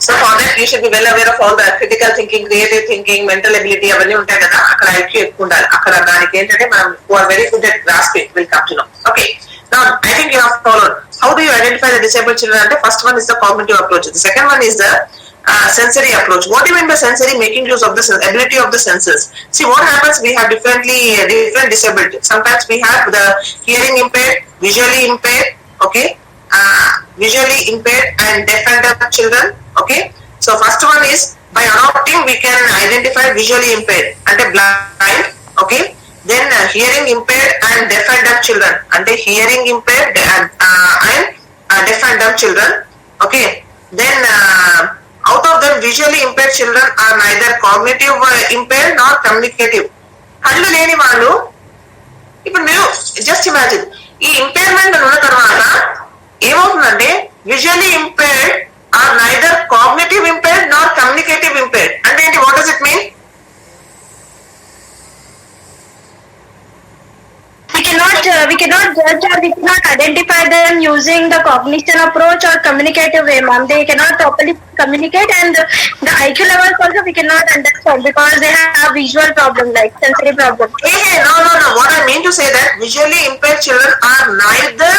So for that you should be well aware of all the critical thinking, creative thinking, mental ability అవన్నీ ఉంటాయి కదా, అక్కడ IQ ఎక్కువ ఉండాలి. అక్కడ దానికి ఏంటంటే మనం who are very good at grasping will come to know. Okay. Now I think you have followed. How do you identify the disabled children? అంటే first one is the cognitive approach. The second one is the sensory approach. What do you mean by sensory? Making use of the ability of the senses. See what happens, we have different disability. Sometimes we have the hearing impaired, visually impaired, okay, visually impaired and deaf and dumb children. Okay, so first one is by adopting we can identify visually impaired and blind. Okay, then hearing impaired and deaf and dumb children, and hearing impaired and deaf and dumb children. Okay, then out of them visually impaired children are neither cognitive impaired nor communicative. కళ్ళు లేని వాళ్ళు, ఇప్పుడు మీరు just imagine, ఈ impairment ఉన్న తర్వాత ఏమవుతుందంటే visually impaired or neither cognitive impaired nor communicative impaired. అంటే ఏంటి, what does it mean? We cannot judge or we cannot identify them using the cognition approach or communicative way, ma'am. They cannot properly communicate, and the IQ levels also we cannot understand because they have visual problem like sensory problem. No. What I mean to say that visually impaired children are neither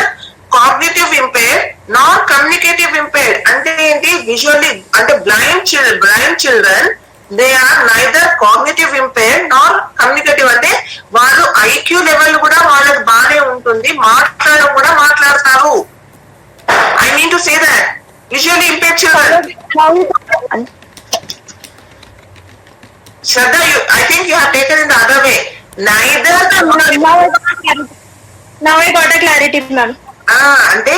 cognitive impaired nor communicative impaired. అంటే ఏంటి, visually అంటే blind children they are neither cognitive impaired nor communicative. అంటే వాళ్ళు IQ level కూడా వాళ్ళకి బాగానే ఉంటుంది, మాట్లాడడం కూడా మాట్లాడతారు. I mean to say that visually impaired children. Shraddha, I think you have taken it the other way. Neither. Now I got a clarity, ma'am. అంటే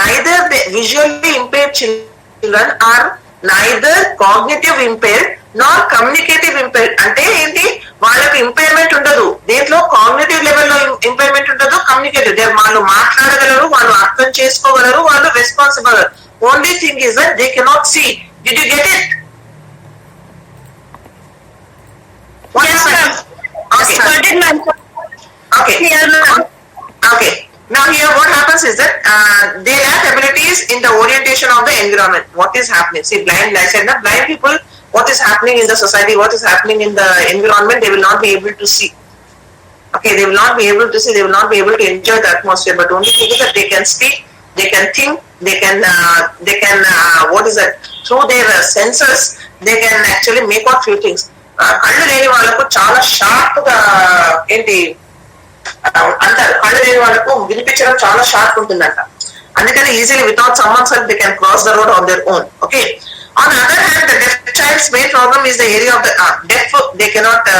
neither the visually impaired children children are neither cognitive impaired nor communicative impaired. అంటే ఏంటి, వాళ్ళకి impairment ఉండదు, దేంట్లో cognitive లెవెల్లో impairment ఉండదు, communicative వాళ్ళు మాట్లాడగలరు, వాళ్ళు అర్థం చేసుకోగలరు, వాళ్ళు responsible. Only thing is that they cannot see. Did you get it? Okay. Now here what happens is that they lack abilities in the orientation of the environment. What is happening? See, blind people, what is happening in the society, what is happening in the environment, they will not be able to see. Okay, they will not be able to see, they will not be able to enjoy the atmosphere. But only thing is that they can speak, they can think, they can what is that? Through their senses, they can actually make out few things. కళ్ళు లేని వాళ్ళకు చాలా sharp గా ఏంటి అంటారు, కళ్ళు లేని వాళ్ళకు వినిపించడం చాలా షార్ప్ ఉంటుందంట. అందుకని easily without someone's help they can cross the road on their own. Okay, on other hand the deaf child's main problem is the area of the deaf. They cannot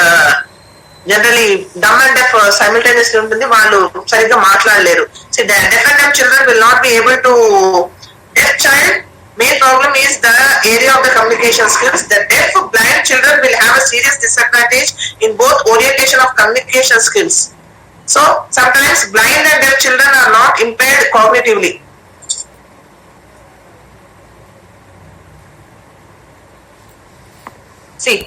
generally dumb and deaf simultaneously ఉంటుంది, వాళ్ళు సరిగ్గా మాట్లాడలేరు. So the deaf and deaf children will not be able to deaf child main problem is the area of the communication skills. The deaf blind children will have a serious disadvantage in both orientation of communication skills. So sometimes blind and deaf children are not impaired cognitively. See,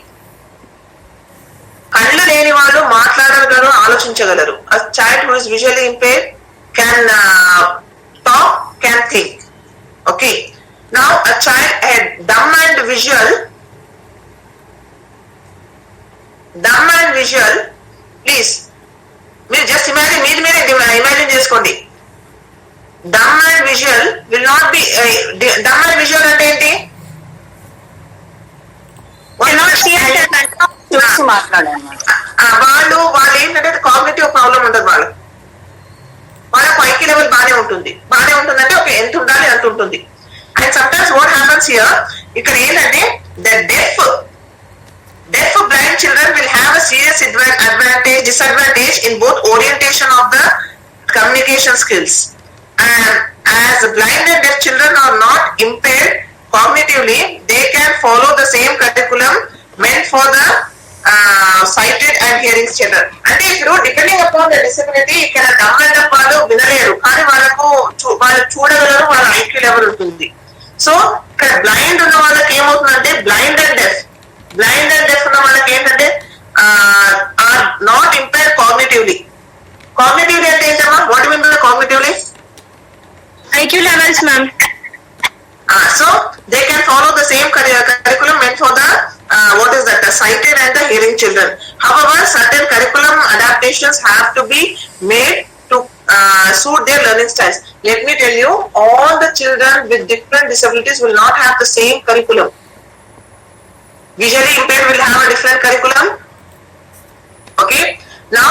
కళ్ళు లేని వాళ్ళు మాట్లాడగలరు, ఆలోచించగలరు. A child who is visually impaired can talk, can think. Okay. Now a child dumb and visual, please మీరు just imagine చేసుకోండి. Dumb and visual will not be, dumb and visual అంటే ఏంటి? వాళ్ళు ఏంటంటే cognitive problem ఉండదు, వాళ్ళకు IQ level బాగానే ఉంటుంది అంటే ఓకే ఎంత ఉండాలి అంత ఉంటుంది. And sometimes what happens here, ఇక్కడ ఏంటంటే the deaf blind children will have a serious disadvantage in both orientation of the communication skills. And as blind and deaf children are not impaired cognitively, they can follow the same curriculum meant for the sighted and hearing children. అంటే ఇప్పుడు depending upon the disability, ఇక్కడ డమ్ and డెఫ్ వాళ్ళు వినలేరు, కానీ వాళ్ళు చూడగలరు, వాళ్ళ IQ level ఉంటుంది. So ఇక్కడ బ్లైండ్ ఉన్న వాళ్ళకి ఏమవుతుందంటే బ్లైండ్ అండ్ డెఫ్ ఉన్న వాళ్ళకి ఏంటంటే are not impaired cognitively. Cognitively అంటే ఏంటమ్మా? What mean by cognitively? IQ levels, ma'am. So they can follow the same curriculum meant for the what is that, the sighted and the hearing children. However, certain curriculum adaptations have to be made to suit their learning styles. Let me tell you, all the children with different disabilities will not have the same curriculum. Visually impaired will have a different curriculum. Okay, now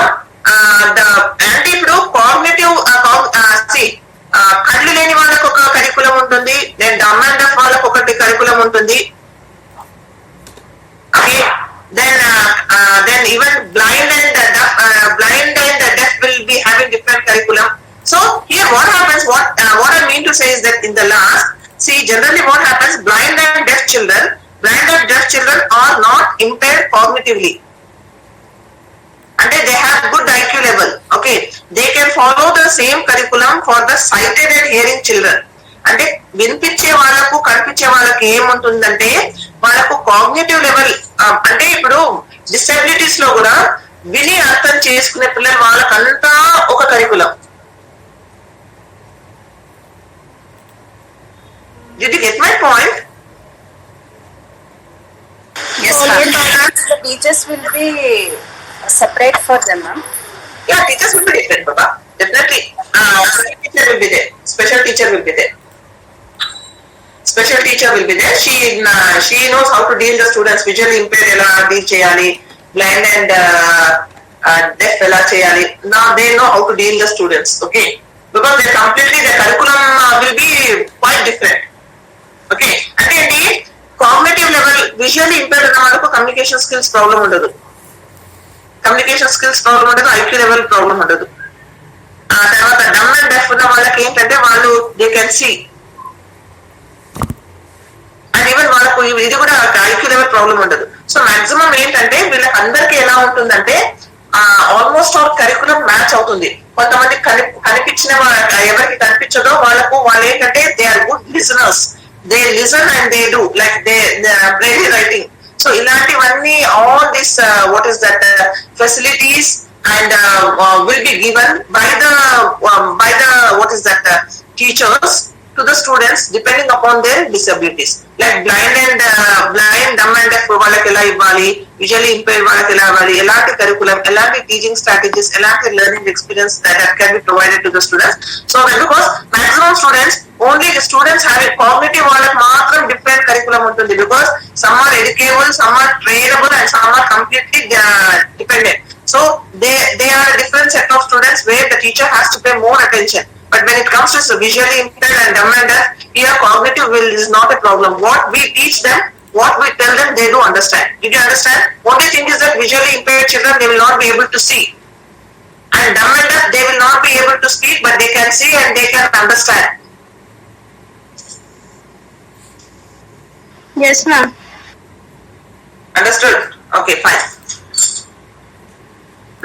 ఇప్పుడు cognitive కళ్ళు లేని వాళ్ళకు ఒక curriculum ఉంటుంది, then dumb and డెఫ్ వాళ్ళకు ఒకటి curriculum ఉంటుంది. Okay, then even blind and deaf will be having different curriculum. So here what happens, what I mean to say is that in the last, see, generally what happens, blind and deaf children are not impaired cognitively. And they have good IQ level. Okay, they can follow the same curriculum for the sighted and hearing children. అంటే వినిపించే వాళ్ళకు కనిపించే వాళ్ళకి ఏముంటుందంటే వాళ్ళకు cognitive level, అంటే ఇప్పుడు disabilities లో కూడా విని అర్థం చేసుకునే పిల్లలు వాళ్ళకంతా ఒక curriculum. Did you get my point? Yes, ma'am. The teachers will be separate for them, ma'am. Yeah, teachers will be different, Papa. Definitely. Teacher will be there. Special teacher will be there. She knows how to deal the students. Visually impaired ela deal cheyali, blind and deaf ela cheyali. Now they know how to deal the students. Okay, because they completely, the curriculum will be quite different. Okay, అంటే ఏంటి, cognitive level visually impaired ఉన్న వాళ్ళకు communication skills problem ఉండదు, IQ level problem ఉండదు. తర్వాత dumb and deaf ఉన్న వాళ్ళకి ఏంటంటే వాళ్ళు they can see, and even వాళ్ళకు ఇది కూడా ఐక్యూ లెవెల్ ప్రాబ్లం ఉండదు. సో మాక్సిమం ఏంటంటే వీళ్ళకి అందరికి ఎలా ఉంటుందంటే ఆల్మోస్ట్ ఆల్ కరికులం మ్యాచ్ అవుతుంది. కొంతమంది కనిపించిన ఎవరికి కనిపించదో వాళ్ళు ఏంటంటే they are good listeners, they listen and they do like they brain writing. So ఇలాంటివన్నీ all this what is that facilities and will be given by the what is that teachers to the students depending upon their disabilities. Like blind, dumb and deaf వాళ్ళకి ఎలా ఇవ్వాలి, visually impaired వాళ్ళకి ఎలా ఇవ్వాలి, ఎలాంటి curriculum, ఎలాంటి teaching strategies, ఎలాంటి learning experience that can be provided to the students. So because maximum students, only the students have a cognitive వాళ్ళకి మాత్రం different curriculum ఉంటుంది, because some are educable, some are trainable and some are completely dependent. So they are a different set of students where the teacher has to pay more attention. But when it comes to visually impaired and dumb and deaf, here cognitive will is not a problem. What we teach them, what we tell them, they do understand. Did you understand? Only thing is that visually impaired children, they will not be able to see. And dumb and deaf, they will not be able to speak, but they can see and they can understand. Yes, ma'am. Understood? Okay, fine.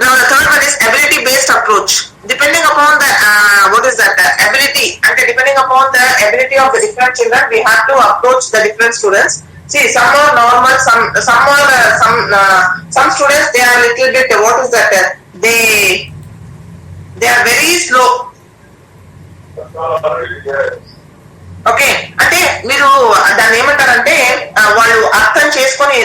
Now the third one is ability-based approach. Depending upon the what is that ability, and depending upon the ability of the different children, we have to approach the different students. See, some are normal, some students they are little bit what is that they are very slow. Okay, అంటే మీరు దాన్ని ఏమంటారంటే వాళ్ళు అర్థం చేసుకొని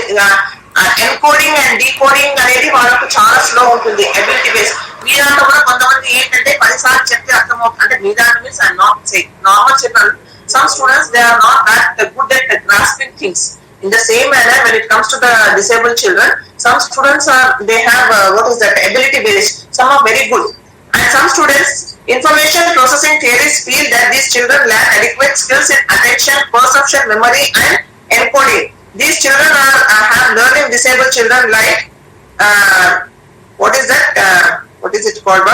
encoding and decoding అనేది వాళ్ళకు చాలా స్లో ఉంటుంది ఎబిలిటీ బేస్. మీ దాంట్లో కూడా కొంతమంది ఏంటంటే 10 సార్లు చెప్తే అర్థమవుతుంది. అంటే మీ దాంట్లో means I not say normal children, some students they are not that good at grasping things. In the same manner, when it comes to the disabled children, some students they have what is that ability based. Some are very good, and some students information processing theories feel that these children lack adequate skills in attention, perception, memory, and encoding. These children have learning disabled children like what is that? What is it called?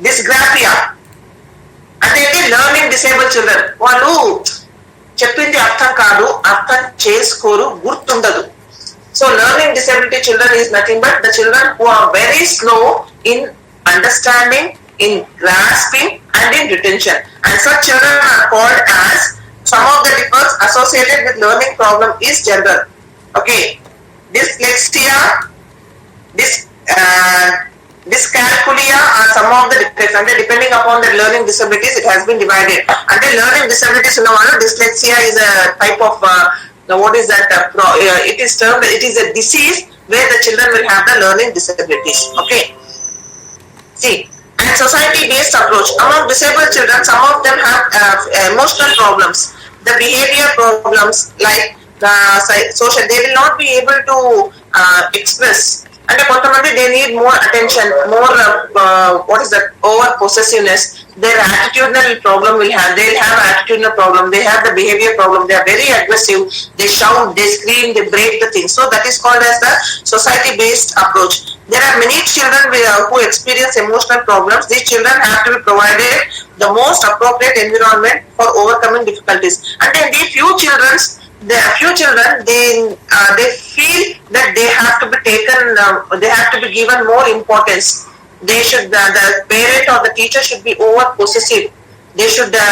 Dysgraphia. And they learning disabled children. వాళ్ళు చెప్పింది అర్థం కాదు, అర్థం చేసుకోరు, గుర్తుండదు. So learning disability children is nothing but the children who are very slow in understanding, in grasping, and in retention. And such children are called as, some of the defects associated with learning problem is general. Okay, dyslexia, dyscalculia are some of the defects. And depending upon the learning disabilities, it has been divided. And learning disabilities, dyslexia is a type of what is that? It is termed, it is a disease where the children will have the learning disabilities. Okay, see. And society-based approach. Among disabled children, some of them have emotional problems, the behavior problems like social. They will not be able to express. And kontamandi they need more attention, more what is that? Over possessiveness. Their attitudinal problem will have. They will have attitudinal problem. They have the behavior problem. They are very aggressive. They shout, they scream, they break the things. So that is called as the society-based approach. There are many children who experience emotional problems. These children have to be provided the most appropriate environment for overcoming difficulties. And then the few children they feel that they have to be taken, they have to be given more importance. They should the parent or the teacher should be over possessive. They should the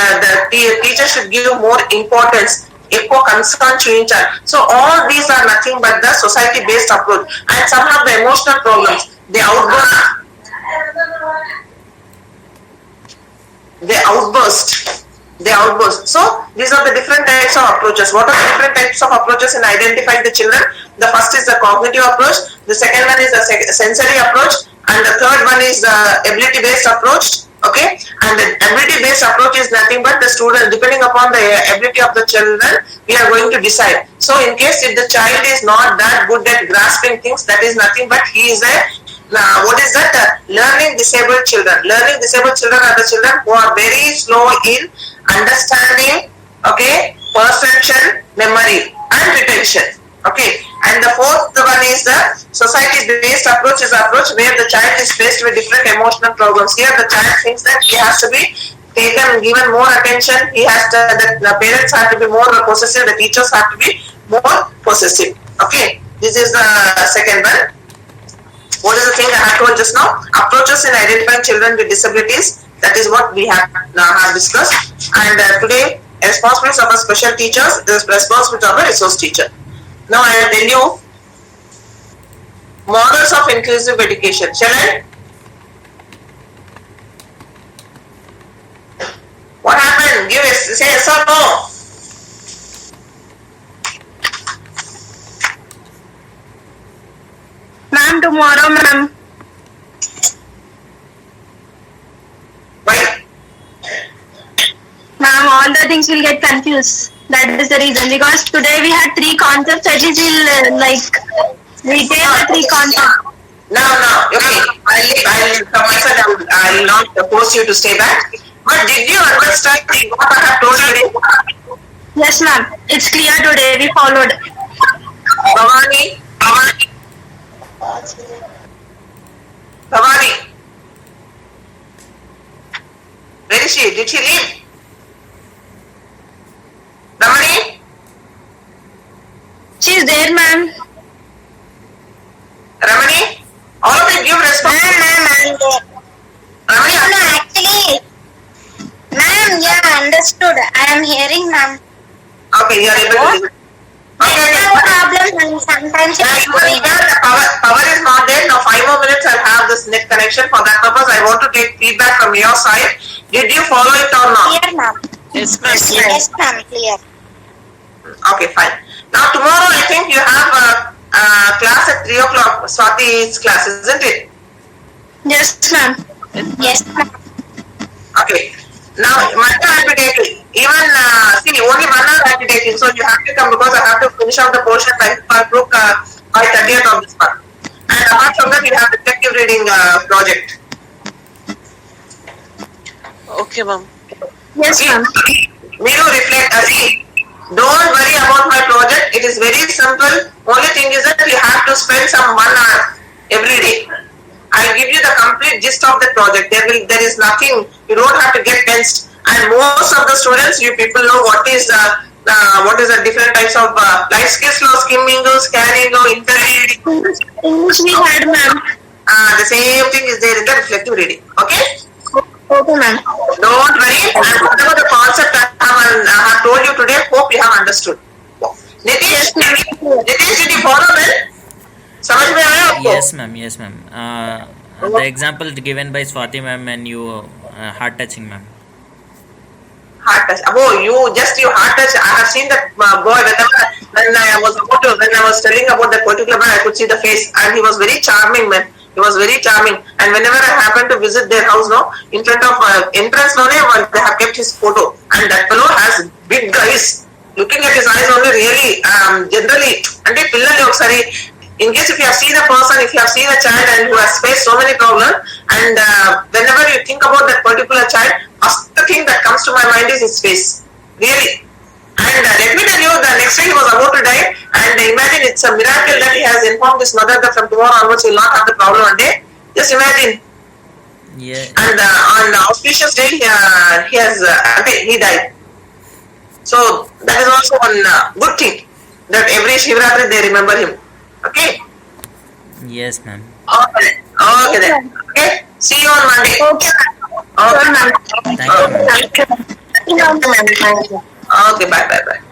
teacher should give more importance, ఎక్కువ concern చూపించాలి. So all these are nothing but the society based approach. And some have the emotional problems, they outburst. So these are the different types of approaches. What are the different types of approaches in identifying the children? The first is the cognitive approach, the second one is the sensory approach, and the third one is the ability based approach. Okay, and the ability based approach is nothing but the student, depending upon the ability of the children, we are going to decide. So in case if the child is not that good at grasping things, that is nothing but he is a what is that? Learning disabled children. Learning disabled children are the children who are very slow in understanding, okay, perception, memory, and retention. Okay, and the fourth one is the society-based approach. Is approach where the child is faced with different emotional problems. Here, the child thinks that he has to be taken, given more attention. He has to, the parents have to be more possessive, the teachers have to be more possessive. Okay, this is the second one. What is the thing I have told just now? Approaches in identifying children with disabilities. That is what we have discussed. And today, responsibilities of our special teachers, the responsibility of a resource teacher. Now I will tell you models of inclusive education. Shall I? What happened? Give us, say yes or no. Ma'am, tomorrow, ma'am. Why? Ma'am, all the things will get confused. That is the reason. Because today we had 3 concepts. At least we'll retain the 3 concepts. No. Okay. I'll not force you to stay back. But did you understand what I have told you today? Yes, ma'am. It's clear today. We followed. Bhavani. Where is she? Did she leave? Ramani? She's there, ma'am. Ramani? All of you give response. Ma'am, Ramani? no, actually, ma'am, yeah, understood. I am hearing, ma'am. Okay, you are able to. Okay. No problem, ma'am. Sometimes Yeah, it's you will hear the power is not there. Now 5 more minutes I'll have this net connection. For that purpose, I want to take feedback from your side. Did you follow it or not? clear, ma'am. Yes, ma'am. Yes, ma'am, clear. Okay, fine. Now tomorrow I think you have a class at 3 o'clock. Swati's class, isn't it? Yes, ma'am. Yes, ma'am. Okay. Now, Manta I will be taking. Even, see, only 1 hour I will be taking. So you have to come because I have to finish off the portion by 30th of this month. And apart from that, you have reflective reading project. Okay, ma'am. Yes, ma'am. Miru, reflect. See, don't worry about my project. It is very simple. Only thing is that you have to spend some 1 hour every day. I'll give you the complete gist of the project. There is nothing. You don't have to get tensed. And most of the students, you people know what is the different types of life skills, skimming, scanning, interreading. English we had, ma'am. The same thing is there in the reflective reading. Okay? Okay, ma'am. Don't worry. And whatever the concept I have told you today, hope you have understood. Nitish, did you follow well? समझ में आया आपको? Yes, ma'am. The example given by Swati ma'am and you heart touching, ma'am. Heart touch. Oh, you heart touch. I have seen that boy when I was telling about that particular man, I could see the face, and he was very charming, man. He was very charming. And whenever I happened to visit their house, no, in front of entrance, no, they have kept his photo, and that fellow has big eyes. Looking at his eyes only, really, generally, and in case if you have seen a person, if you have seen a child and who has faced so many problems, and whenever you think about that particular child, first the thing that comes to my mind is his face. Really. And let me tell you, the next day he was about to die, and imagine it's a miracle that he has informed his mother that from tomorrow onwards he will not have the problem one day. Just imagine. Yeah. And on the auspicious day, he died. So that is also one good thing, that every Shivratri they remember him. Okay? Yes, ma'am. Okay then. Okay? See you on Monday. Okay, ma'am. Okay, ma'am. Thank you, ma'am. Thank you, ma'am. Okay, bye.